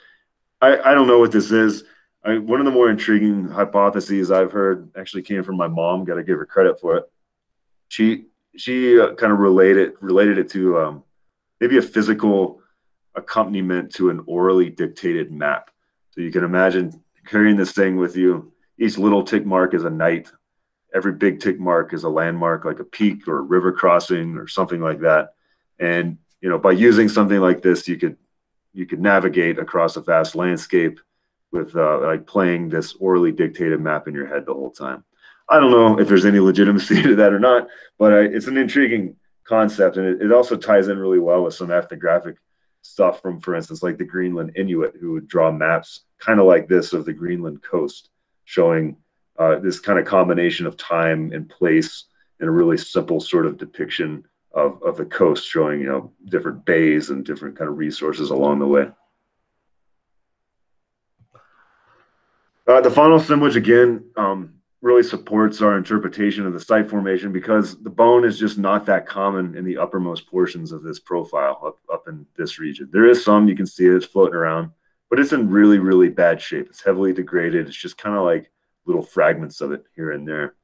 I don't know what this is. One of the more intriguing hypotheses I've heard actually came from my mom. Got to give her credit for it. She kind of related it to maybe a physical accompaniment to an orally dictated map. So you can imagine carrying this thing with you. Each little tick mark is a night. Every big tick mark is a landmark, like a peak or a river crossing or something like that. And by using something like this, you could navigate across a vast landscape with like playing this orally dictated map in your head the whole time. I don't know if there's any legitimacy to that or not, but it's an intriguing concept, and it also ties in really well with some ethnographic stuff from, for instance, like the Greenland Inuit, who would draw maps kind of like this of the Greenland coast, showing this kind of combination of time and place in a really simple sort of depiction of the coast, showing different bays and different kind of resources along the way. The Faunal Assemblage, again, really supports our interpretation of the site formation because the bone is just not that common in the uppermost portions of this profile up in this region. There is some, you can see it's floating around, but it's in really, really bad shape. It's heavily degraded. It's just kind of like little fragments of it here and there.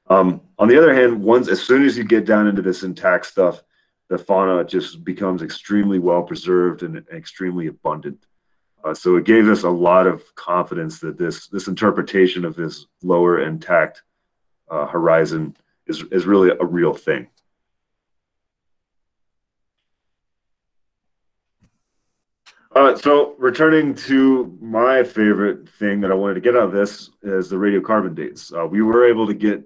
On the other hand, as soon as you get down into this intact stuff, the fauna just becomes extremely well preserved and extremely abundant. So it gave us a lot of confidence that this interpretation of this lower intact horizon is really a real thing. So returning to my favorite thing that I wanted to get out of this is the radiocarbon dates. We were able to get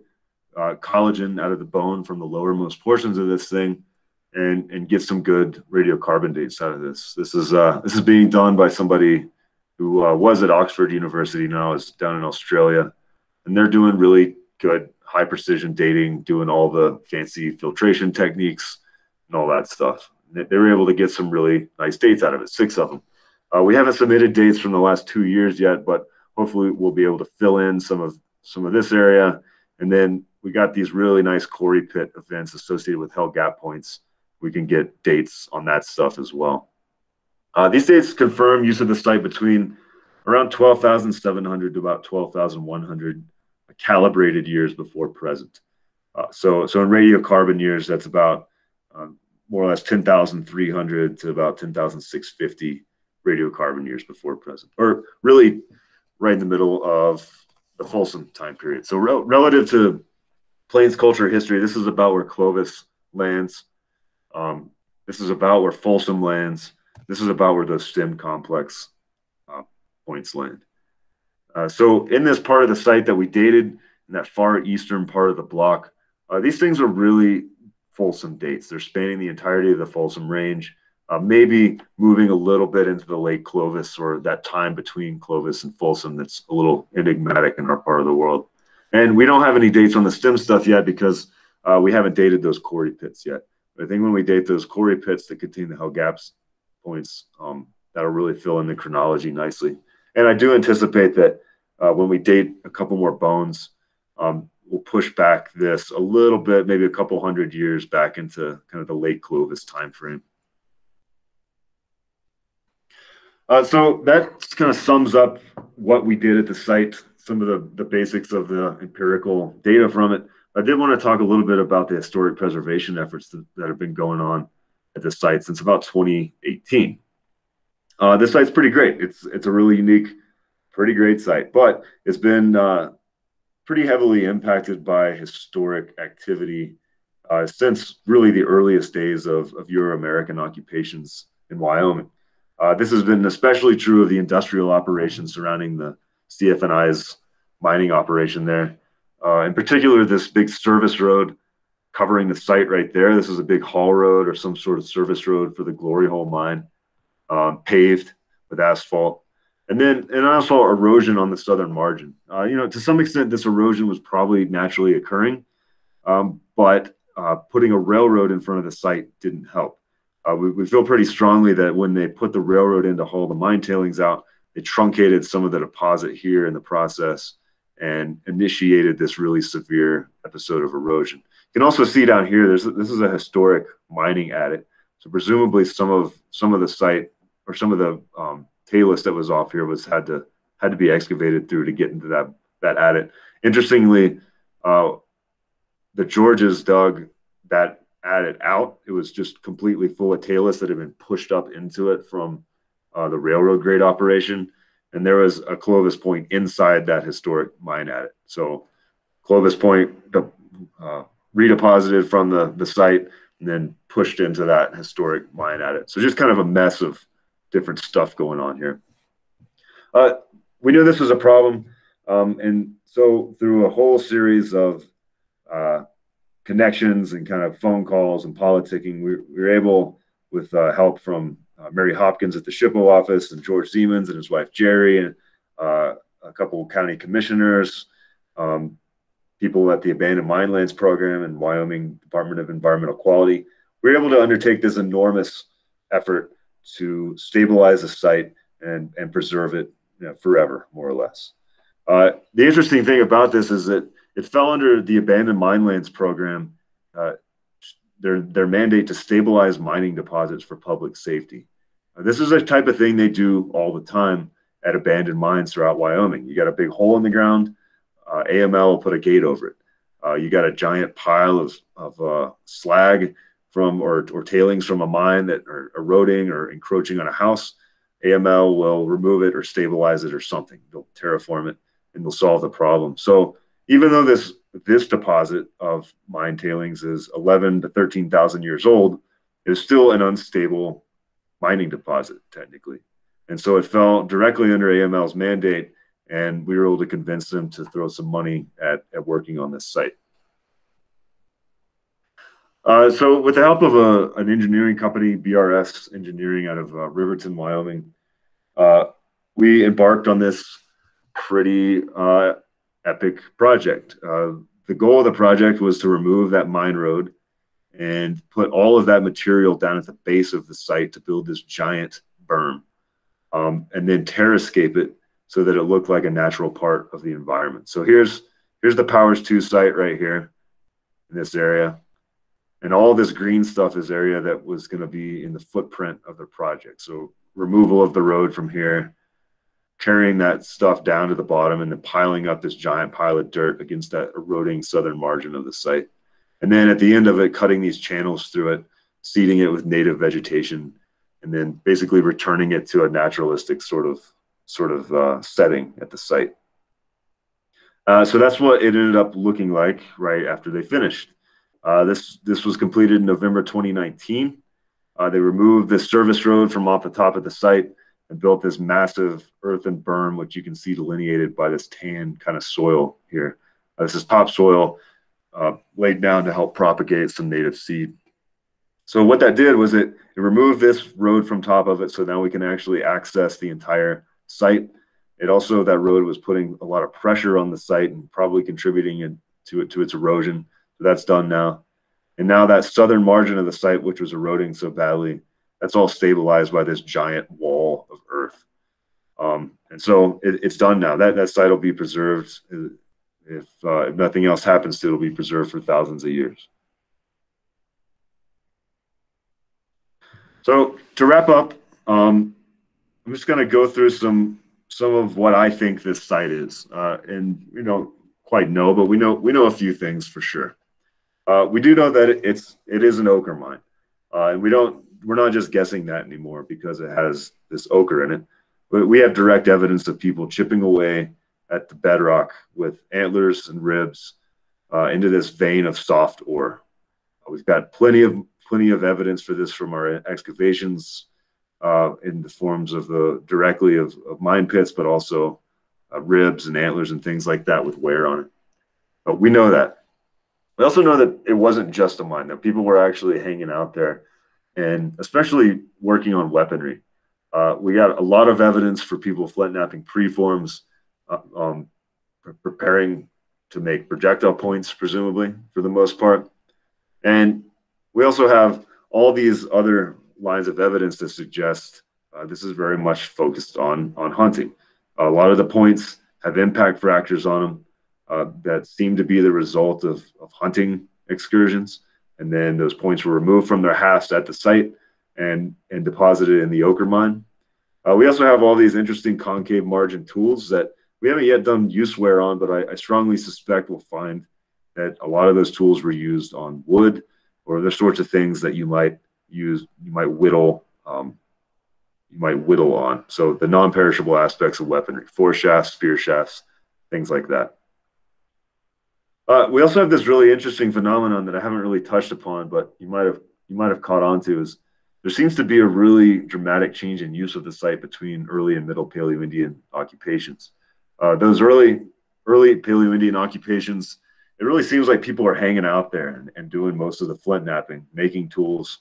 collagen out of the bone from the lowermost portions of this thing and get some good radiocarbon dates out of this. This is being done by somebody who was at Oxford University, now is down in Australia, and they're doing really good high precision dating, doing all the fancy filtration techniques and all that stuff. They were able to get some really nice dates out of it, 6 of them. We haven't submitted dates from the last 2 years yet, but hopefully we'll be able to fill in some of this area. And then we got these really nice quarry pit events associated with Hell Gap points. We can get dates on that stuff as well. These dates confirm use of the site between around 12,700 to about 12,100 calibrated years before present. So in radiocarbon years, that's about more or less 10,300 to about 10,650 radiocarbon years before present, or really right in the middle of the Folsom time period. So relative to Plains culture history, this is about where Clovis lands. This is about where Folsom lands. This is about where those stem complex points land. So in this part of the site that we dated, in that far eastern part of the block, these things are really Folsom dates. They're spanning the entirety of the Folsom range, maybe moving a little bit into the late Clovis, or that time between Clovis and Folsom that's a little enigmatic in our part of the world. And we don't have any dates on the stem stuff yet because we haven't dated those quarry pits yet. But I think when we date those quarry pits that contain the Hell Gaps points, that'll really fill in the chronology nicely. And I do anticipate that when we date a couple more bones, we'll push back this a little bit, maybe a couple hundred years back into kind of the late Clovis time frame. So that kind of sums up what we did at the site, some of the basics of the empirical data from it. I did want to talk a little bit about the historic preservation efforts that have been going on at the site since about 2018. This site's pretty great. It's a really unique, pretty great site, but it's been pretty heavily impacted by historic activity since really the earliest days of Euro-American occupations in Wyoming. This has been especially true of the industrial operations surrounding the CF&I's mining operation there. In particular, this big service road covering the site right there. This is a big haul road or some sort of service road for the Glory Hole mine, paved with asphalt. And also erosion on the southern margin. To some extent, this erosion was probably naturally occurring, but putting a railroad in front of the site didn't help. We feel pretty strongly that when they put the railroad in to haul the mine tailings out, they truncated some of the deposit here in the process and initiated this really severe episode of erosion. You can also see down here, this is a historic mining adit. So presumably some of the site or some of the talus that was off here had to be excavated through to get into that adit. Interestingly, the Georges dug that adit out. It was just completely full of talus that had been pushed up into it from the railroad grade operation. And there was a Clovis point inside that historic mine adit. So Clovis point redeposited from the site and then pushed into that historic mine adit. So just kind of a mess of different stuff going on here. We knew this was a problem. And so through a whole series of connections and kind of phone calls and politicking, we were able, with help from Mary Hopkins at the SHPO office and George Siemens and his wife Jerry and a couple of county commissioners, people at the Abandoned Mine Lands Program and Wyoming Department of Environmental Quality, we were able to undertake this enormous effort to stabilize the site and preserve it forever, more or less. The interesting thing about this is that it fell under the Abandoned Mine Lands Program, their mandate to stabilize mining deposits for public safety. This is a type of thing they do all the time at abandoned mines throughout Wyoming. You got a big hole in the ground, AML will put a gate over it. You got a giant pile of slag or tailings from a mine that are eroding or encroaching on a house. AML will remove it or stabilize it or something. They'll terraform it and they'll solve the problem. So even though this deposit of mine tailings is 11 to 13,000 years old, it is still an unstable mining deposit, technically. And so it fell directly under AML's mandate, and we were able to convince them to throw some money at working on this site. So with the help of an engineering company, BRS Engineering out of Riverton, Wyoming, we embarked on this pretty epic project. The goal of the project was to remove that mine road and put all of that material down at the base of the site to build this giant berm, and then terrascape it so that it looked like a natural part of the environment. So here's the Powers II site right here in this area. And all this green stuff is area that was going to be in the footprint of the project. So removal of the road from here, carrying that stuff down to the bottom and then piling up this giant pile of dirt against that eroding southern margin of the site. And then at the end of it, cutting these channels through it, seeding it with native vegetation, and then basically returning it to a naturalistic sort of setting at the site. So that's what it ended up looking like right after they finished. This was completed in November 2019. They removed this service road from off the top of the site and built this massive earthen berm, which you can see delineated by this tan kind of soil here. This is topsoil laid down to help propagate some native seed. So what that did was it removed this road from top of it, so now we can actually access the entire site. It also, that road was putting a lot of pressure on the site and probably contributing to its erosion. So that's done now. And now that southern margin of the site, which was eroding so badly, that's all stabilized by this giant wall of earth. And so it's done now. That site will be preserved. If nothing else happens to it, it'll be preserved for thousands of years. So to wrap up, I'm just going to go through some of what I think this site is, and we don't quite know, but we know a few things for sure. We do know that it is an ochre mine, and we're not just guessing that anymore because it has this ochre in it, but we have direct evidence of people chipping away at the bedrock with antlers and ribs into this vein of soft ore. We've got plenty of evidence for this from our excavations in the forms of directly of mine pits, but also ribs and antlers and things like that with wear on it. But we know that. We also know that it wasn't just a mine, that people were actually hanging out there and especially working on weaponry. We got a lot of evidence for people flint knapping preforms, preparing to make projectile points, presumably, for the most part. And we also have all these other lines of evidence that suggest this is very much focused on hunting. A lot of the points have impact fractures on them that seem to be the result of hunting excursions. And then those points were removed from their hafts at the site and deposited in the ochre mine. We also have all these interesting concave margin tools that we haven't yet done use wear on, but I strongly suspect we'll find that a lot of those tools were used on wood or the sorts of things that you might whittle on. So the non-perishable aspects of weaponry, foreshafts, spear shafts, things like that. We also have this really interesting phenomenon that I haven't really touched upon, but you might have caught on to, is there seems to be a really dramatic change in use of the site between early and middle Paleoindian occupations. Those early Paleoindian occupations, it really seems like people are hanging out there and doing most of the flint knapping, making tools,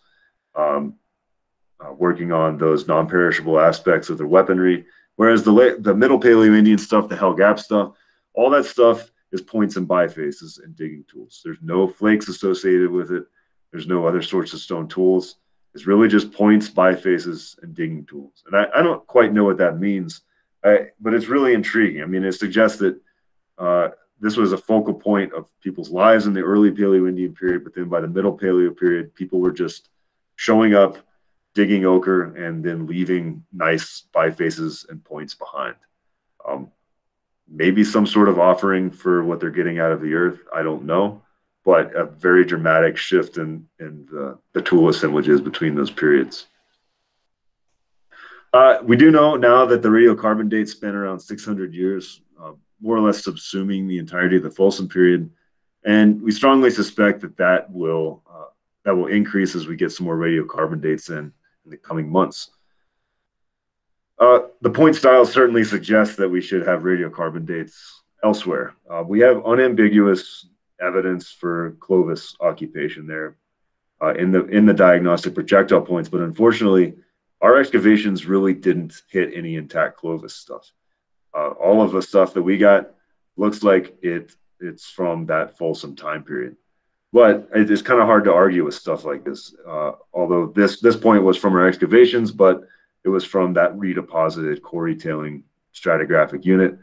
working on those non-perishable aspects of their weaponry. Whereas the middle Paleoindian stuff, the Hell Gap stuff, all that stuff is points and bifaces and digging tools. There's no flakes associated with it. There's no other sorts of stone tools. It's really just points, bifaces, and digging tools. And I don't quite know what that means, but it's really intriguing. I mean, it suggests that this was a focal point of people's lives in the early Paleoindian period, but then by the middle Paleo period, people were just showing up, digging ochre, and then leaving nice bifaces and points behind. Maybe some sort of offering for what they're getting out of the earth. I don't know, but a very dramatic shift in the tool assemblages between those periods. We do know now that the radiocarbon dates span around 600 years, more or less subsuming the entirety of the Folsom period. And we strongly suspect that will increase as we get some more radiocarbon dates in the coming months. The point style certainly suggests that we should have radiocarbon dates elsewhere. We have unambiguous evidence for Clovis occupation there in the diagnostic projectile points, but unfortunately, our excavations really didn't hit any intact Clovis stuff. All of the stuff that we got looks like it's from that Folsom time period. But it's kind of hard to argue with stuff like this. Although this point was from our excavations, but it was from that redeposited quarry tailing stratigraphic unit.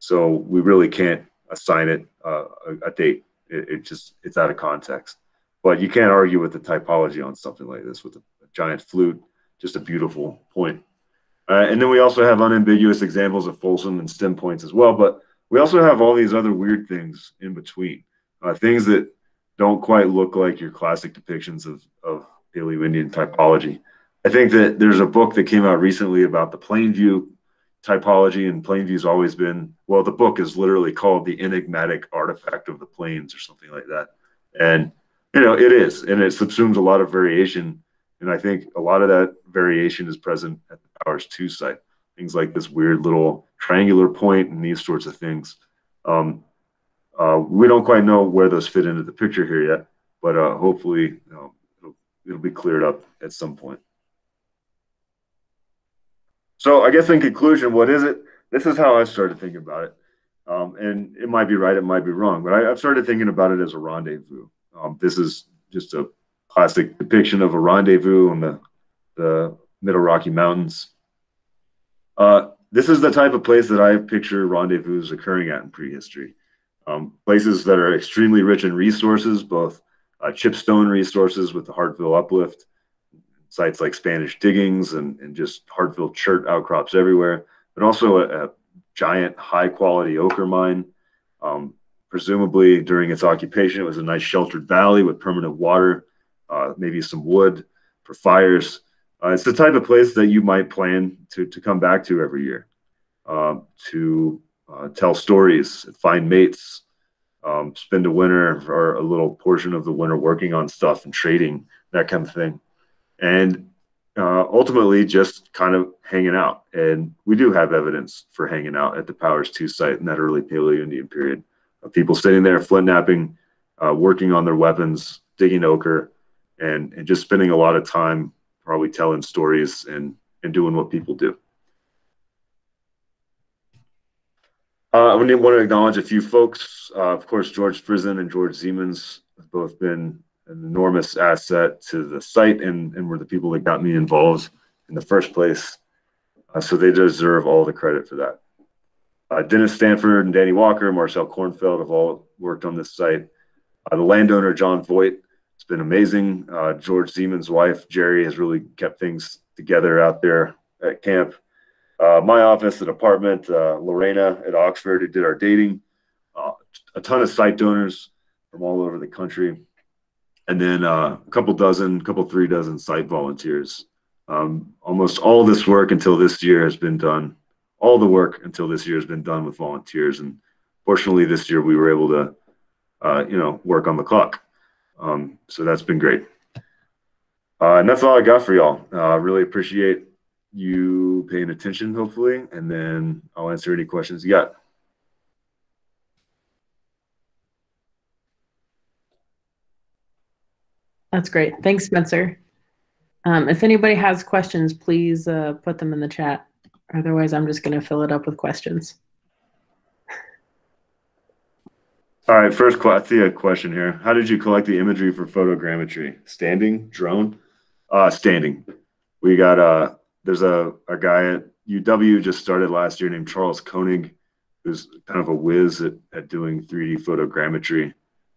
So we really can't assign it a date. It's out of context. But you can't argue with the typology on something like this with a giant flute, just a beautiful point. And then we also have unambiguous examples of Folsom and stem points as well. But we also have all these other weird things in between, things that don't quite look like your classic depictions of Paleoindian typology. I think that there's a book that came out recently about the Plainview typology, and Plainview's always been, well, the book is literally called The Enigmatic Artifact of the Plains or something like that. And, it is, and it subsumes a lot of variation. And I think a lot of that variation is present at the Powers II site. Things like this weird little triangular point and these sorts of things. We don't quite know where those fit into the picture here yet, but hopefully it'll be cleared up at some point. So I guess in conclusion, what is it? This is how I started thinking about it. And it might be right, it might be wrong, but I've started thinking about it as a rendezvous. This is just a classic depiction of a rendezvous on the Middle Rocky Mountains. This is the type of place that I picture rendezvous occurring at in prehistory. Places that are extremely rich in resources, both chipstone resources with the Hartville uplift, sites like Spanish diggings and just hard-filled chert outcrops everywhere, but also a giant high-quality ochre mine. Presumably during its occupation, it was a nice sheltered valley with permanent water, maybe some wood for fires. It's the type of place that you might plan to come back to every year, to tell stories, find mates, spend a winter or a little portion of the winter working on stuff and trading, that kind of thing. And ultimately just kind of hanging out. And we do have evidence for hanging out at the Powers II site in that early Paleoindian period. People sitting there flint knapping, working on their weapons, digging ochre, and just spending a lot of time probably telling stories and doing what people do. I want to acknowledge a few folks. Of course, George Frison and George Siemens have both been an enormous asset to the site and were the people that got me involved in the first place. So they deserve all the credit for that. Dennis Stanford and Danny Walker, Marcel Kornfeld have all worked on this site. The landowner, John Voigt, it's been amazing. George Siemens' wife, Jerry, has really kept things together out there at camp. My office, the department, Lorena at Oxford, who did our dating, a ton of site donors from all over the country, and then a couple 3 dozen site volunteers. Almost all this work until this year has been done. All the work until this year has been done with volunteers, and fortunately, this year we were able to, work on the clock. So that's been great. And that's all I got for y'all. Really appreciate you paying attention, hopefully, and then I'll answer any questions you got. That's great. Thanks, Spencer. If anybody has questions, please put them in the chat. Otherwise, I'm just going to fill it up with questions. All right, first, I see a question here. How did you collect the imagery for photogrammetry? Standing, drone? Standing. We got, there's a guy at UW just started last year named Charles Koenig, who's kind of a whiz at doing 3D photogrammetry.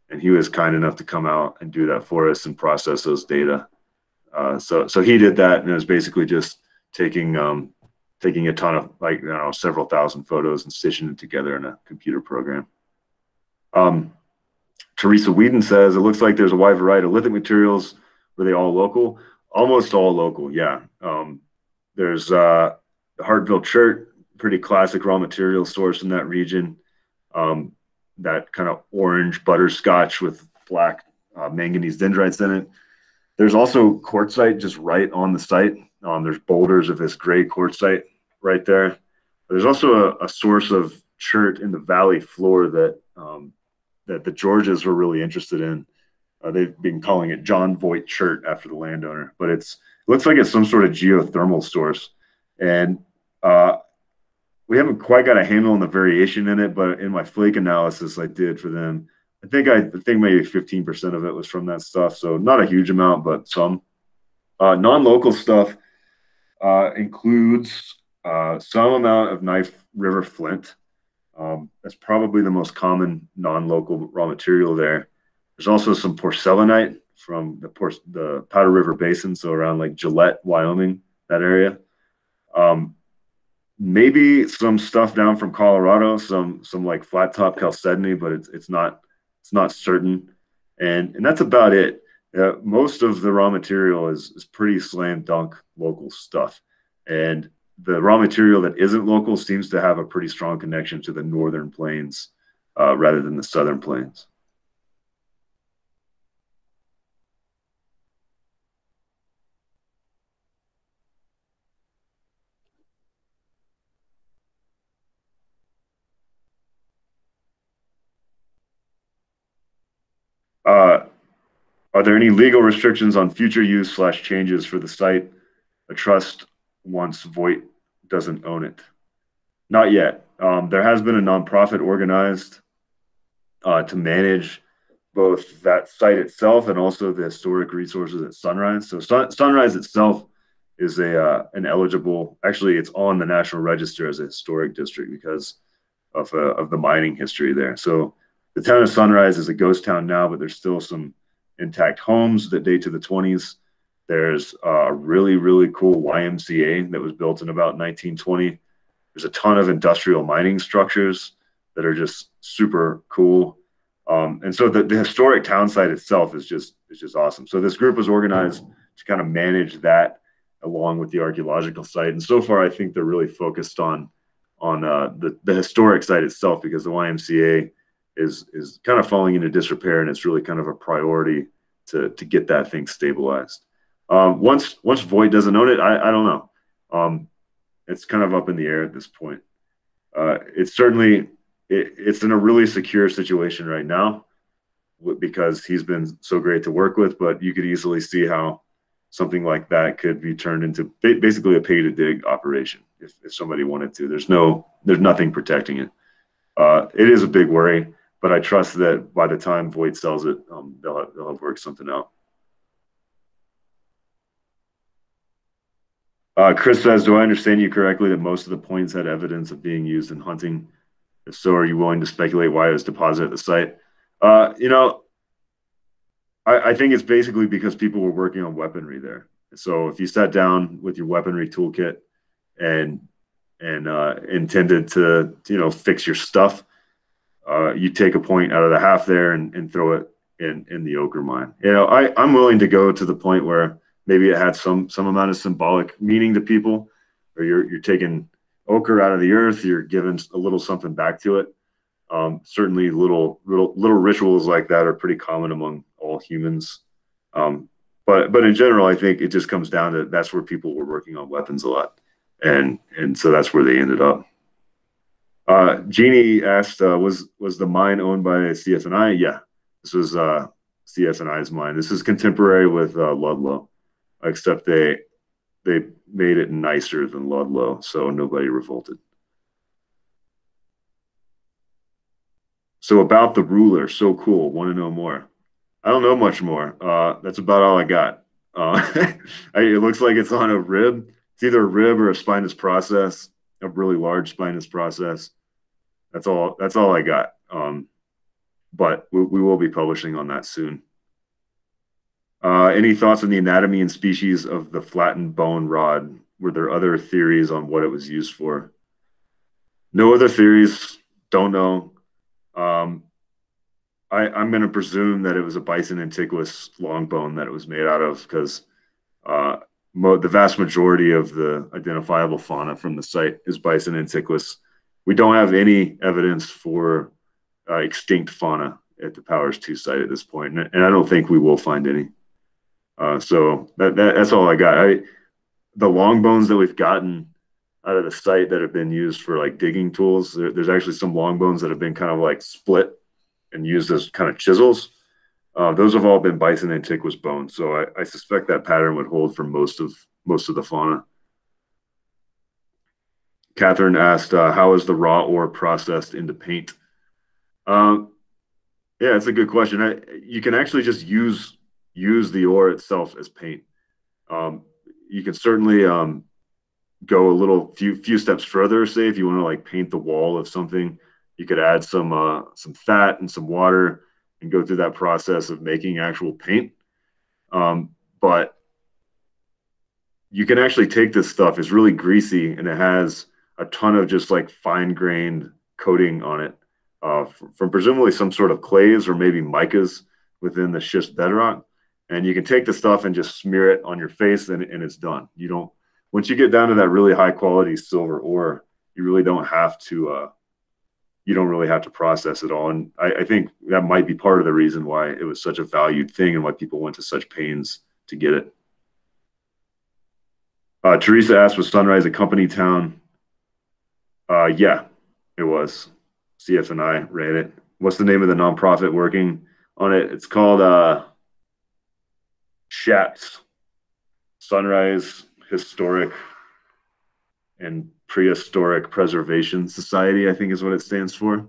And he was kind enough to come out and do that for us and process those data. So he did that, and it was basically just taking a ton of several thousand photos and stitching it together in a computer program. Teresa Whedon says, it looks like there's a wide variety of lithic materials. Were they all local? Almost all local, yeah. There's the hard-filled chert, pretty classic raw material source in that region. That kind of orange butterscotch with black manganese dendrites in it. There's also quartzite just right on the site. There's boulders of this gray quartzite right there. There's also a source of chert in the valley floor that the Georges were really interested in. They've been calling it John Voigt chert after the landowner, but it looks like it's some sort of geothermal source. And we haven't quite got a handle on the variation in it, but in my flake analysis I did for them, I think maybe 15% of it was from that stuff. So not a huge amount, but some. Non-local stuff includes some amount of Knife River flint. That's probably the most common non-local raw material there. There's also some porcelainite from the Powder River Basin, so around like Gillette, Wyoming, that area. Maybe some stuff down from Colorado, some like flat top chalcedony, but it's not certain. And that's about it. Most of the raw material is pretty slam dunk local stuff. And the raw material that isn't local seems to have a pretty strong connection to the northern plains rather than the southern plains. Are there any legal restrictions on future use / changes for the site? A trust once Voigt doesn't own it. Not yet. There has been a nonprofit organized to manage both that site itself and also the historic resources at Sunrise. So Sunrise itself is an eligible, actually it's on the National Register as a historic district because of the mining history there. So the town of Sunrise is a ghost town now, but there's still some intact homes that date to the 20s. There's a really, really cool YMCA that was built in about 1920. There's a ton of industrial mining structures that are just super cool. And so the historic town site itself is just awesome. So this group was organized to kind of manage that along with the archaeological site. And so far, I think they're really focused on the historic site itself, because the YMCA is kind of falling into disrepair, and it's really kind of a priority to get that thing stabilized. Once Voight doesn't own it, I don't know. It's kind of up in the air at this point. It's certainly it's in a really secure situation right now because he's been so great to work with, but you could easily see how something like that could be turned into basically a pay to dig operation if somebody wanted to. There's nothing protecting it. It is a big worry, but I trust that by the time Voight sells it, they'll have worked something out. Chris says, do I understand you correctly that most of the points had evidence of being used in hunting? If so, are you willing to speculate why it was deposited at the site? I think it's basically because people were working on weaponry there. So if you sat down with your weaponry toolkit and intended to fix your stuff, you take a point out of the half there and throw it in the Ocher mine. I'm willing to go to the point where maybe it had some amount of symbolic meaning to people, or you're taking Ocher out of the earth, you're giving a little something back to it. Certainly little rituals like that are pretty common among all humans. But in general, I think it just comes down to that's where people were working on weapons a lot. And so that's where they ended up. Jeannie asked, was the mine owned by CF&I? Yeah, this was CF&I's mine. This is contemporary with Ludlow, except they made it nicer than Ludlow, so nobody revolted. So about the ruler, so cool. Want to know more? I don't know much more. That's about all I got. It looks like it's on a rib. It's either a rib or a spinous process, a really large spinous process. That's all I got. But we will be publishing on that soon. Any thoughts on the anatomy and species of the flattened bone rod? Were there other theories on what it was used for? No other theories. Don't know. I'm going to presume that it was a bison antiquus long bone that it was made out of, because the vast majority of the identifiable fauna from the site is bison antiquus. We don't have any evidence for extinct fauna at the Powers II site at this point, and I don't think we will find any. So that's all I got. The long bones that we've gotten out of the site that have been used for like digging tools, there's actually some long bones that have been kind of like split and used as kind of chisels. Those have all been bison antiquus bones, so I suspect that pattern would hold for most of the fauna. Catherine asked, how is the raw ore processed into paint? Yeah, it's a good question. You can actually just use the ore itself as paint. You can certainly go a few steps further. Say if you want to like paint the wall of something, you could add some fat and some water and go through that process of making actual paint. But you can actually take this stuff. It's really greasy and it has a ton of just like fine-grained coating on it from presumably some sort of clays or maybe micas within the schist bedrock. And you can take the stuff and just smear it on your face and it's done. Once you get down to that really high quality silver ore, you really don't have to process it all. And I think that might be part of the reason why it was such a valued thing and why people went to such pains to get it. Teresa asked, was Sunrise a company town? Yeah, it was. CF&I ran it. What's the name of the nonprofit working on it? It's called SHAPS, Sunrise Historic and Prehistoric Preservation Society, I think is what it stands for.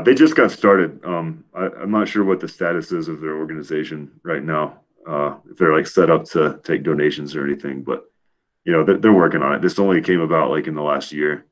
They just got started. I'm not sure what the status is of their organization right now, if they're like set up to take donations or anything, but they're working on it. This only came about like in the last year.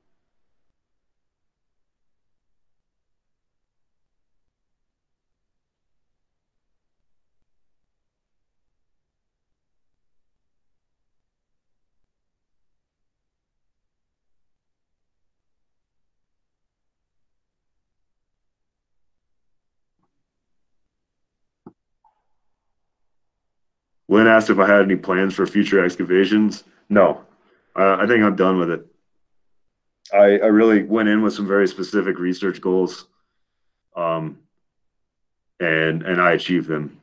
Lynn asked if I had any plans for future excavations. No, I think I'm done with it. I really went in with some very specific research goals, um, and I achieved them.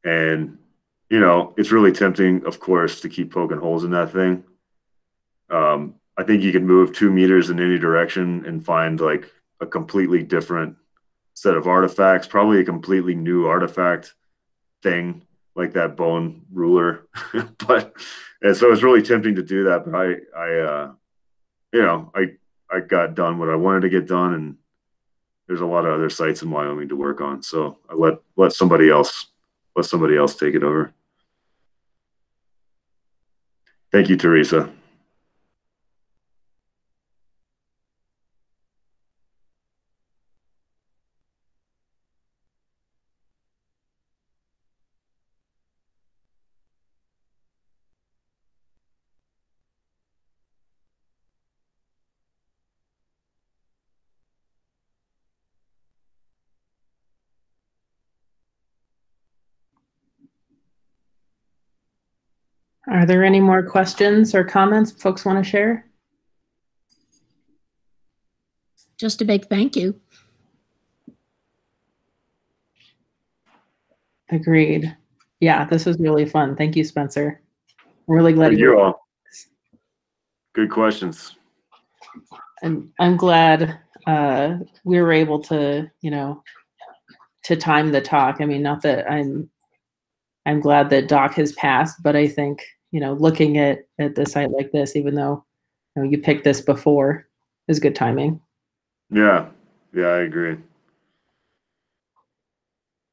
And you know, it's really tempting, of course, to keep poking holes in that thing. I think you can move 2 meters in any direction and find like a completely different set of artifacts, probably a completely new artifact thing like that bone ruler. But and so it's really tempting to do that. But you know, I got done what I wanted to get done, and there's a lot of other sites in Wyoming to work on. So I let somebody else take it over. Thank you, Teresa. Are there any more questions or comments folks want to share? Just a big thank you. Agreed. Yeah, this was really fun. Thank you, Spencer. I'm really glad you all. Good questions. And I'm glad we were able to, you know, to time the talk. I mean, not that I'm glad that Doc has passed, but I think, you know, looking at the site like this, even though, you know, you picked this before, is good timing. Yeah, I agree.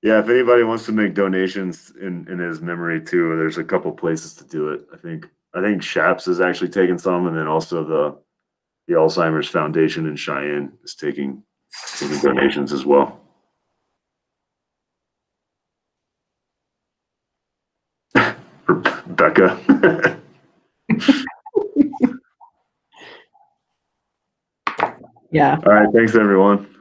Yeah, if anybody wants to make donations in his memory too, there's a couple places to do it. I think Shaps is actually taking some, and then also the Alzheimer's Foundation in Cheyenne is taking donations as well. Becca. Yeah. All right. Thanks, everyone.